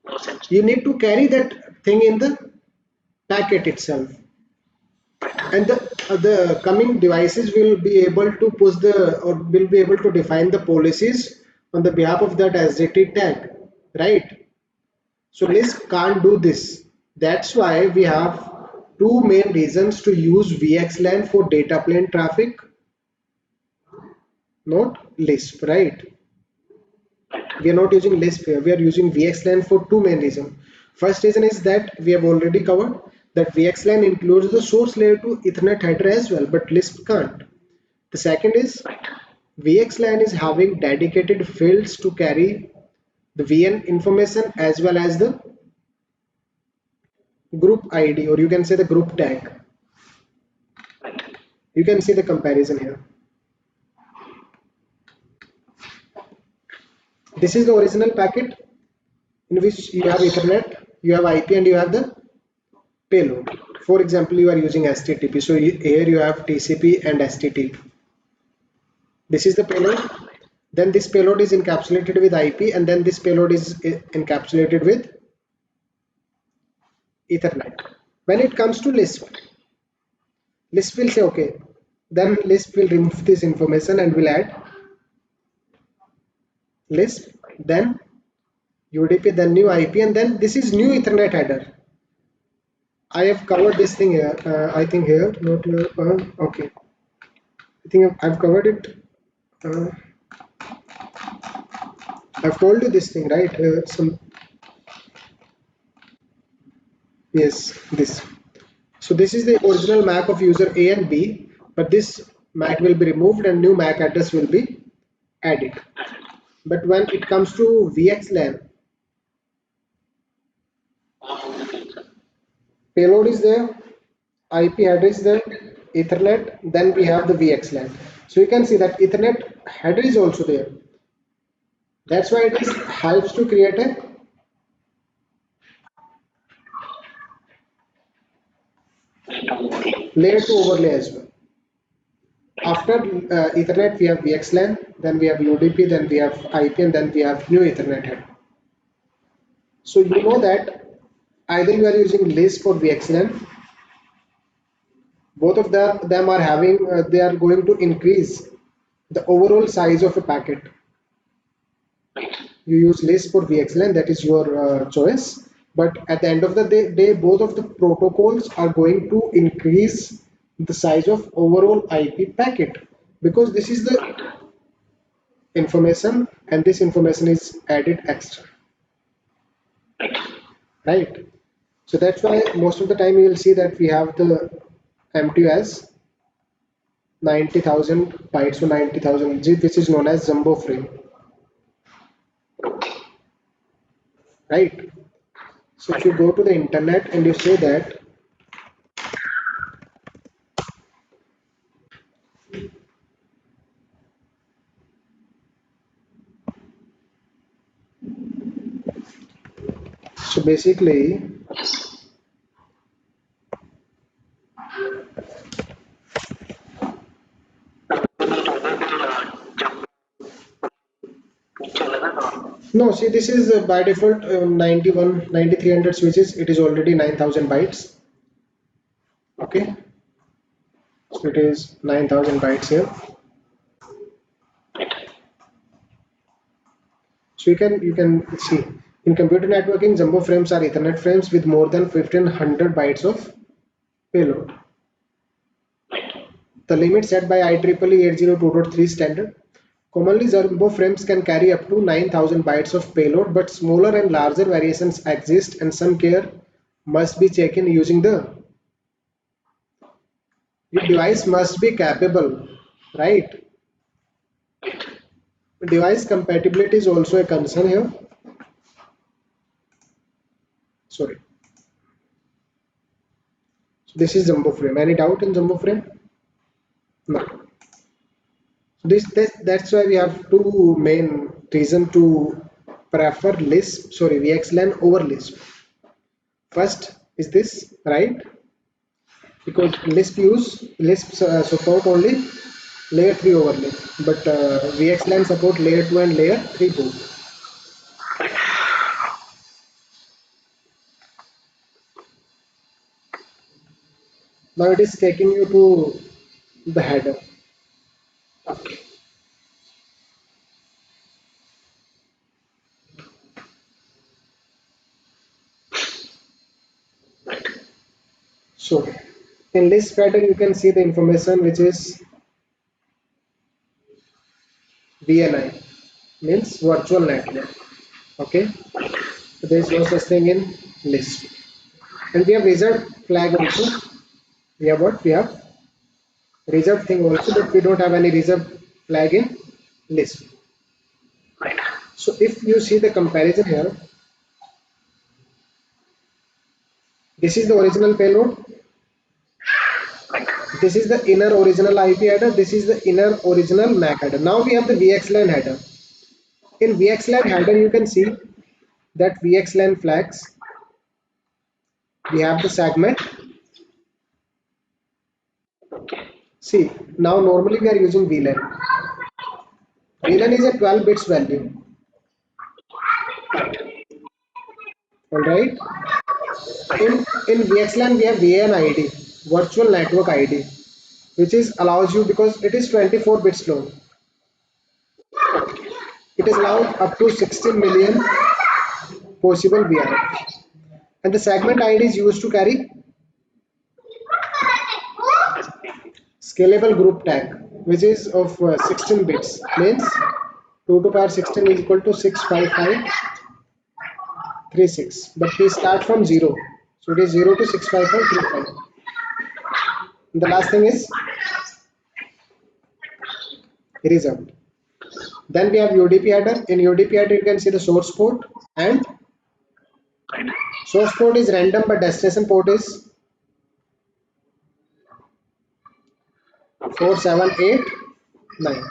No sense. You need to carry that thing in the packet itself. And the coming devices will be able to push the or will be able to define the policies on the behalf of that SGT tag, right? So LISP can't do this. That's why we have two main reasons to use VXLAN for data plane traffic, not LISP, right? We are not using LISP here. We are using VXLAN for two main reasons. First reason is that we have already covered that VXLAN includes the source layer to Ethernet header as well, but LISP can't. The second is VXLAN is having dedicated fields to carry the VN information as well as the group ID, or you can say the group tag. You can see the comparison here. This is the original packet in which you have Ethernet, you have IP, and you have the payload. For example, you are using HTTP. So here you have TCP and HTTP. This is the payload. Then this payload is encapsulated with IP, and then this payload is encapsulated with Ethernet. When it comes to LISP, LISP will say okay. Then LISP will remove this information and will add LISP, then UDP, then new IP, and then this is new Ethernet header. I have covered this thing here. I think here, not here. Okay. I think I've covered it. Uh, I've told you this thing, right? Yes, this. So this is the original MAC of user A and B, but this MAC will be removed and new MAC address will be added. But when it comes to VXLAN, payload is there, IP header is there, Ethernet, then we have the VXLAN. So you can see that Ethernet header is also there. That's why it is helps to create a layer 2 overlay as well. After Ethernet, we have VXLAN, then we have UDP, then we have IP, and then we have new Ethernet header. So you know that either you are using LISP or VXLAN, both of them are having, they are going to increase the overall size of a packet. You use LISP or VXLAN, that is your choice. But at the end of the day, both of the protocols are going to increase the size of overall IP packet because this is the information and this information is added extra, right? So that's why most of the time you will see that we have the MTU as 90,000 bytes or 90,000 zip, which is known as jumbo frame, right? So if you go to the internet and you say that, so basically, no, see this is by default 91, 9300 switches, it is already 9,000 bytes, okay? So it is 9,000 bytes here. So you can see in computer networking, jumbo frames are Ethernet frames with more than 1500 bytes of payload. The limit set by IEEE 802.3 standard. Commonly, jumbo frames can carry up to 9,000 bytes of payload, but smaller and larger variations exist, and some care must be taken using the your device must be capable, right? Device compatibility is also a concern here. Sorry. So this is jumbo frame. Any doubt in jumbo frame? No. That's why we have two main reason to prefer LISP, sorry, VXLAN over LISP. First is this, right? Because LISP support only layer 3 overlay, but VXLAN support layer 2 and layer 3 both. Now it is taking you to the header. Okay. So in LISP header you can see the information which is VNI, means virtual network. Okay. So there is no such thing in LISP. And we have reserved flag also. We have what? We have reserved thing also, but we don't have any reserved flag in LISP. So if you see the comparison here, this is the original payload. This is the inner original IP header. This is the inner original MAC header. Now we have the VXLAN header. In VXLAN header, you can see that VXLAN flags. We have the segment. See, now normally we are using VLAN. VLAN is a 12 bits value. Alright. In VXLAN we have VAN ID, virtual network ID, which is allows you because it is 24 bits long. It is allowed up to 16 million possible VRF. And the segment ID is used to carry scalable group tag, which is of 16 bits, means 2 to power 16 is equal to 65536, but we start from 0, so it is 0 to 65535. The last thing is result. Then we have UDP header. In UDP header you can see the source port, and source port is random but destination port is 4789.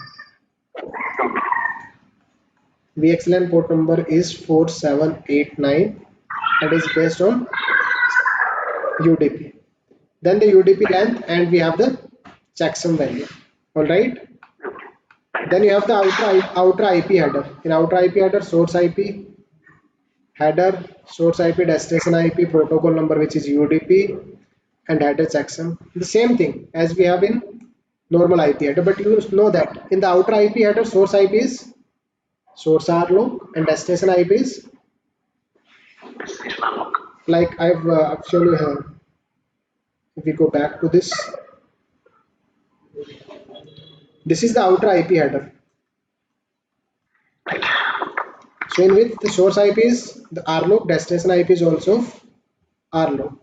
VXLAN port number is 4789 and is based on UDP. Then the UDP length, and we have the checksum value. Alright. Then you have the outer IP header. In outer IP header, source IP, header, source IP, destination IP, protocol number which is UDP, and header checksum. The same thing as we have in normal IP header, but you know that in the outer IP header, source IP is source RLOC and destination IP is like I've shown you here. If we go back to this, this is the outer IP header. So in which the source IP is the RLOC, destination IP is also RLOC.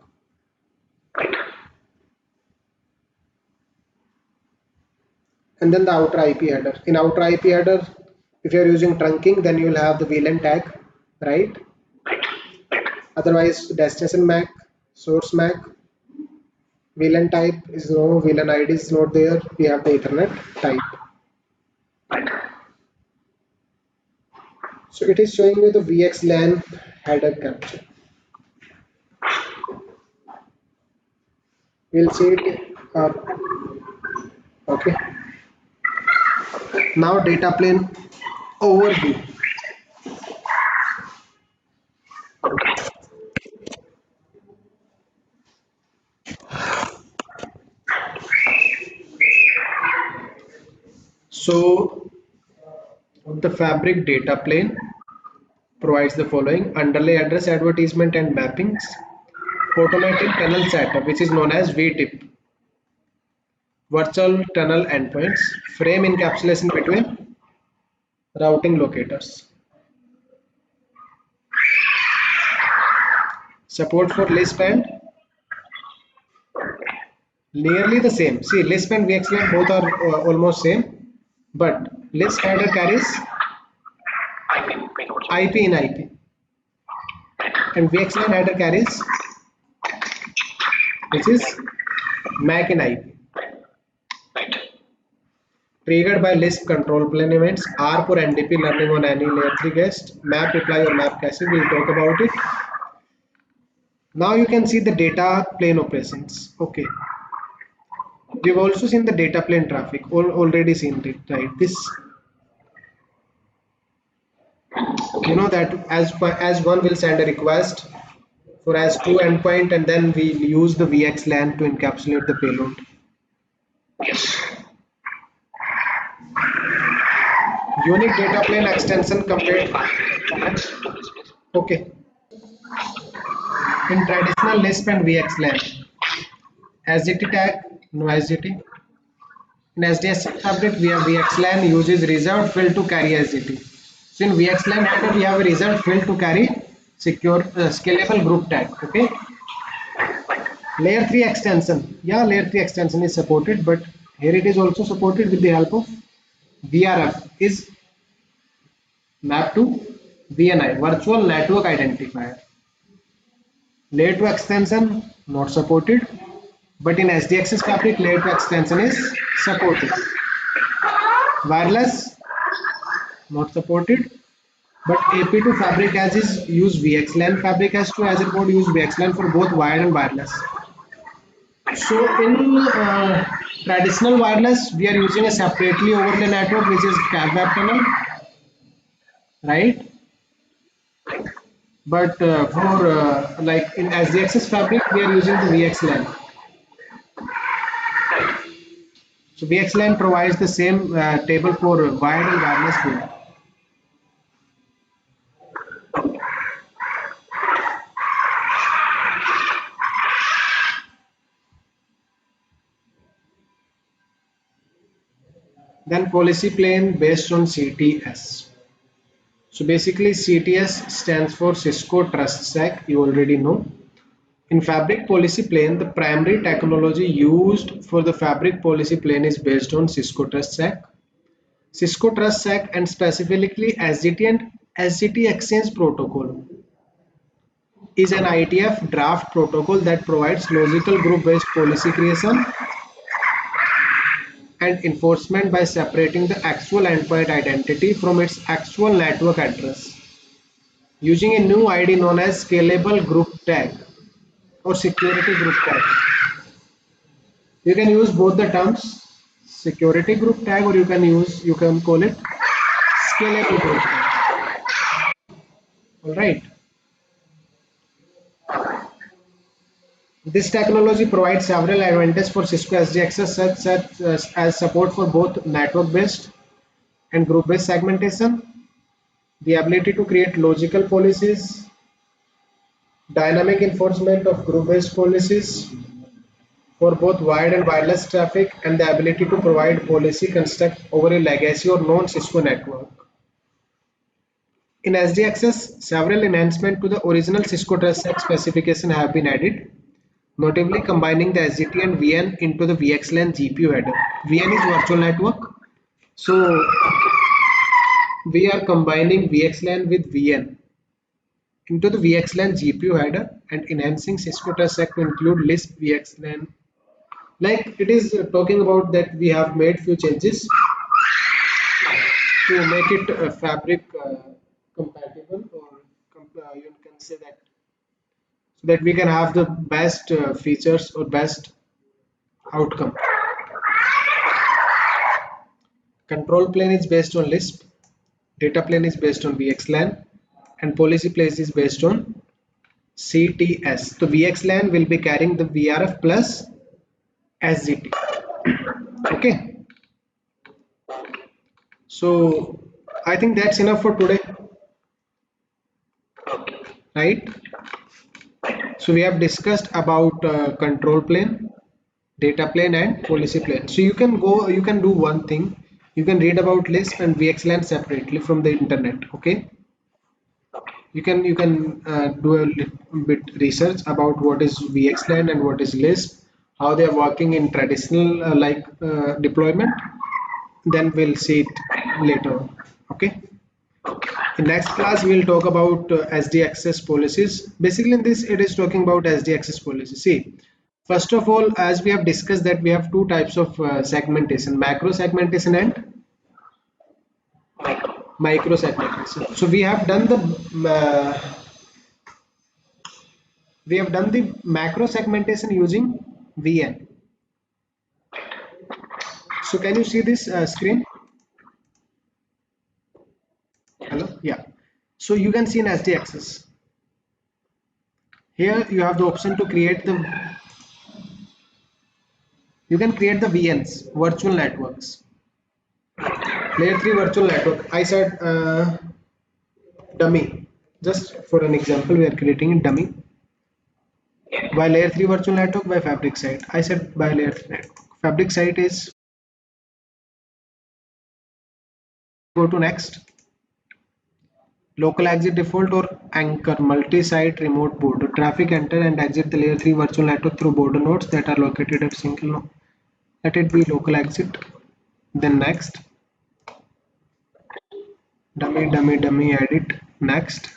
And then the outer IP header. In outer IP header, if you are using trunking, then you will have the VLAN tag, right? Otherwise, destination MAC, source MAC, VLAN type is no, VLAN ID is not there. We have the Ethernet type. So it is showing you the VXLAN header capture. We'll see it. Okay. Now data plane overview. So the fabric data plane provides the following: underlay address advertisement and mappings, automated tunnel setup which is known as VTIP, virtual tunnel endpoints, frame encapsulation between routing locators, support for LISP and nearly the same. See, LISP and VXLAN both are almost same, but LISP header carries IP in IP and VXLAN header carries which is MAC in IP. Triggered by LISP control plane events, ARP or NDP learning on any layer 3 guest, map reply or map caching, we'll talk about it. Now you can see the data plane operations. Okay. We've also seen the data plane traffic, already seen it, right? This, you know that as one will send a request for as2 endpoint, and then we use the VXLAN to encapsulate the payload. Unique data plane extension compared. Okay. In traditional LISP and VXLAN, SGT tag, no SGT. In SDS fabric, we have VXLAN uses reserved field to carry SGT. So in VXLAN header, we have a reserved field to carry secure scalable group tag. Okay. Layer 3 extension. Yeah, layer 3 extension is supported, but here it is also supported with the help of VRF is mapped to VNI, virtual network identifier. Layer 2 extension not supported, but in SDX's fabric, layer 2 extension is supported. Wireless not supported, but AP2 fabric as is use VXLAN fabric as to as it would use VXLAN for both wired and wireless. So in traditional wireless, we are using a separately overlay network which is cab web tunnel, right? But for like in SDX's fabric, we are using the VXLAN. So VXLAN provides the same table for wired and wireless field. Then policy plane based on CTS. So basically CTS stands for Cisco Trust Stack, you already know. In Fabric Policy Plane, the primary technology used for the Fabric Policy Plane is based on Cisco Trust Stack. Cisco Trust Stack and specifically SGT and SGT Exchange Protocol is an ITF draft protocol that provides logical group-based policy creation and enforcement by separating the actual endpoint identity from its actual network address using a new ID known as scalable group tag or security group tag. You can use both the terms security group tag or you can call it scalable group tag. All right. This technology provides several advantages for Cisco SDXs such as support for both network-based and group-based segmentation, the ability to create logical policies, dynamic enforcement of group-based policies for both wired and wireless traffic, and the ability to provide policy construct over a legacy or non-Cisco network. In SDXs, several enhancements to the original Cisco TrustSec specification have been added, notably combining the SGT and VN into the VXLAN GPU header. VN is virtual network, so we are combining VXLAN with VN into the VXLAN GPU header and enhancing Cisco TrustSec to include LISP VXLAN. Like it is talking about that we have made few changes to make it fabric compatible, or you can say that, so that we can have the best features or best outcome. Control plane is based on LISP, data plane is based on VXLAN, and policy plane is based on CTS. So VXLAN will be carrying the VRF plus SGT. Okay, so I think that's enough for today, right? So we have discussed about control plane, data plane, and policy plane. So you can do one thing. You can read about LISP and VXLAN separately from the internet. Okay, you can do a little bit research about what is VXLAN and what is LISP, how they are working in traditional deployment. Then we'll see it later on. Okay. In next class, we'll talk about SD access policies. Basically, in this, it is talking about SD access policy. See, first of all, as we have discussed that we have two types of segmentation, macro segmentation and micro segmentation. So we have done the macro segmentation using VN. So can you see this screen? Hello? Yeah. So you can see in SD access. Here you have the option to create the, you can create the VNs, virtual networks. Layer 3 virtual network. I said dummy. Just for an example, we are creating a dummy. By layer 3 virtual network, by fabric site. I said by layer 3 network. Fabric site is, go to next. Local exit default or anchor multi-site remote border. Traffic enter and exit the layer 3 virtual network through border nodes that are located at single node. Let it be local exit. Then next. Dummy edit. Next.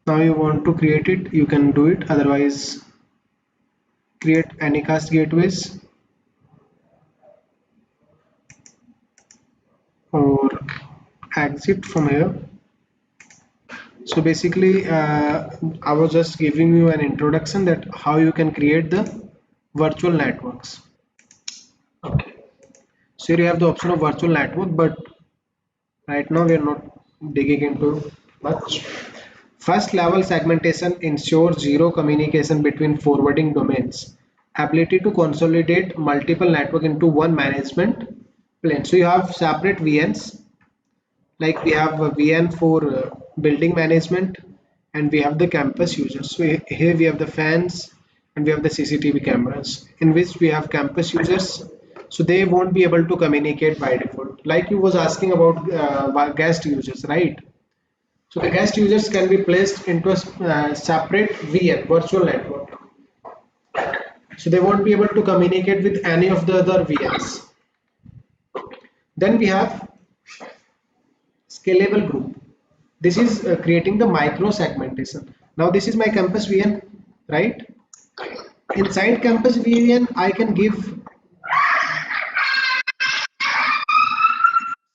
Now you want to create it, you can do it. Otherwise, create anycast gateways or exit from here. So basically, I was just giving you an introduction that how you can create the virtual networks. Okay. So you have the option of virtual network, but right now we are not digging into much. First level segmentation ensures zero communication between forwarding domains. Ability to consolidate multiple network into one management plane. So you have separate VNs, like we have a VN for building management, and we have the campus users. So here we have the fans and we have the CCTV cameras in which we have campus users. So they won't be able to communicate by default. Like you was asking about guest users, right? So the guest users can be placed into a separate VN, virtual network. So they won't be able to communicate with any of the other VNs. Then we have scalable group. This is creating the micro segmentation. Now this is my campus VN, right? Inside campus VN, I can give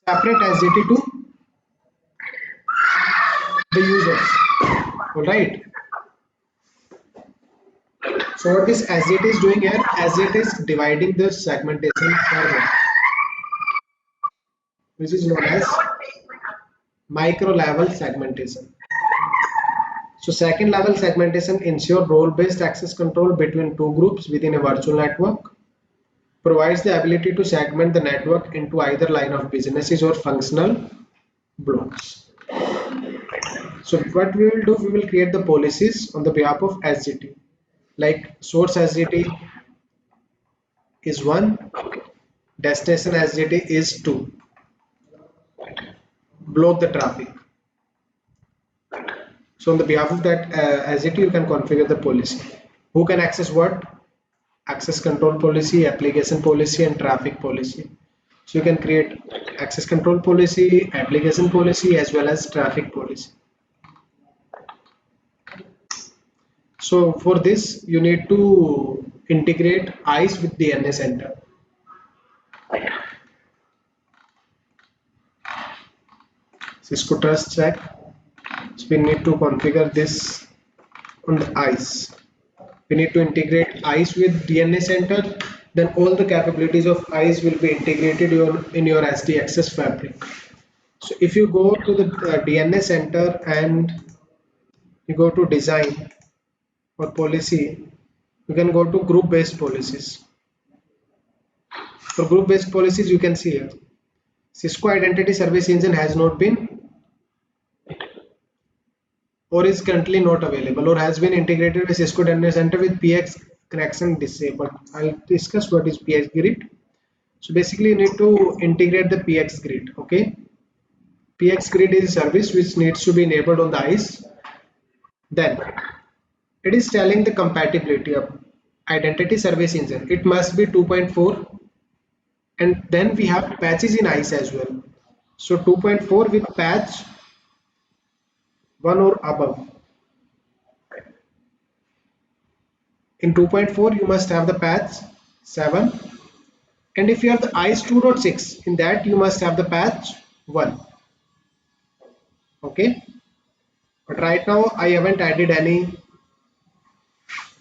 separate SDT to the users. All right. So what this SDT is doing here, SDT is dividing the segmentation further, which is known as micro level segmentation. So second level segmentation ensure role-based access control between two groups within a virtual network, provides the ability to segment the network into either line of businesses or functional blocks. So what we will do, we will create the policies on the behalf of SGT. Like source SGT is 1, destination SGT is 2. Block the traffic. So on the behalf of that SGT, you can configure the policy. Who can access what? Access control policy, application policy, and traffic policy. So you can create access control policy, application policy, as well as traffic policy. So for this, you need to integrate ICE with DNA Center. Cisco Trust Check. So we need to configure this on the ICE. We need to integrate ICE with DNA Center. Then all the capabilities of ICE will be integrated in your SD Access Fabric. So if you go to the DNA Center and you go to design or policy, you can go to group based policies. For group based policies, you can see here Cisco Identity Service Engine has not been or is currently not available or has been integrated with Cisco DNA Center with PX connection disabled. I'll discuss what is PX grid. So basically you need to integrate the PX grid. Okay, PX grid is a service which needs to be enabled on the ICE. Then it is telling the compatibility of Identity Service Engine. It must be 2.4, and then we have patches in ICE as well. So 2.4 with patch 1 or above. In 2.4 you must have the patch 7, and if you have the ICE 2.6, in that you must have the patch 1. Okay, but right now I haven't added any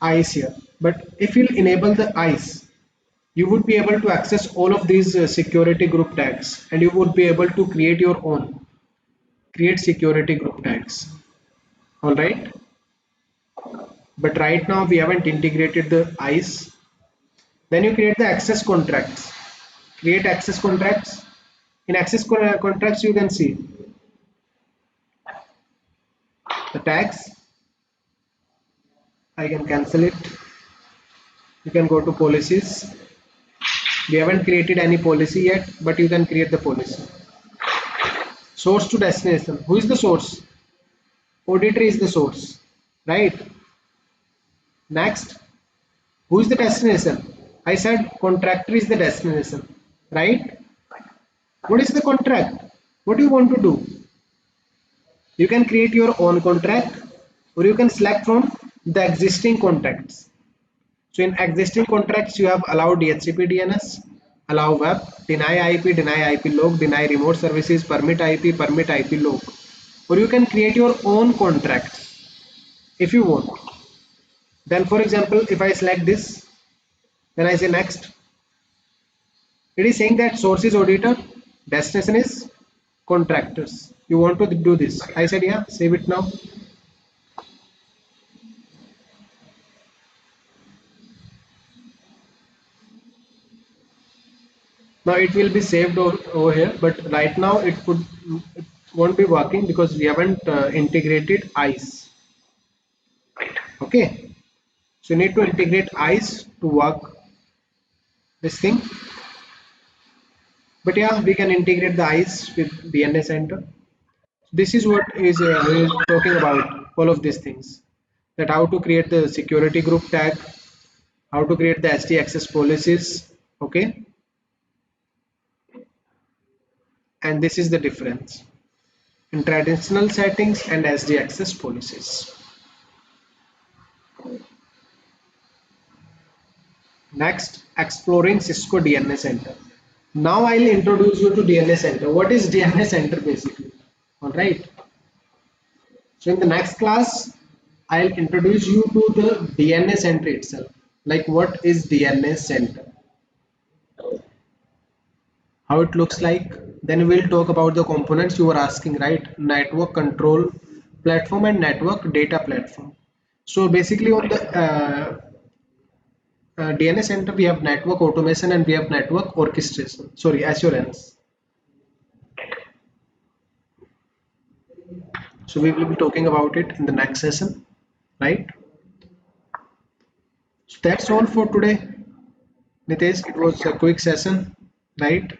ICE here. But if you enable the ICE, you would be able to access all of these security group tags, and you would be able to create your own, create security group tags. All right, but right now we haven't integrated the ICE. Then you create the access contracts. Create access contracts. In access contracts, you can see the tags. I can cancel it. You can go to policies. We haven't created any policy yet, but you can create the policy. Source to destination. Who is the source? Auditor is the source, right? Next, who is the destination? I said contractor is the destination, right? What is the contract? What do you want to do? You can create your own contract, or you can select from the existing contracts. So in existing contracts, you have allow DHCP DNS, allow web, deny IP log, deny remote services, permit IP log. Or you can create your own contract if you want. Then for example, if I select this, then I say next. It is saying that source is auditor, destination is contractors. You want to do this. I said yeah, save it now. Now it will be saved over here, but right now it won't be working because we haven't integrated ICE. Okay, so you need to integrate eyes to work this thing. But yeah, we can integrate the eyes with DNA center. This is what is talking about all of these things. That how to create the security group tag, how to create the SD access policies. Okay, and this is the difference in traditional settings and SD access policies. Next, exploring Cisco DNA Center. Now I'll introduce you to DNA Center. What is DNA Center basically? All right. So in the next class, I'll introduce you to the DNA Center itself. Like what is DNA Center? How it looks like. Then we'll talk about the components you were asking, right? Network control platform and network data platform. So basically on the DNA center, we have network automation and we have network orchestration. Sorry, assurance. So we will be talking about it in the next session, right? So that's all for today, Nitesh. It was a quick session, right?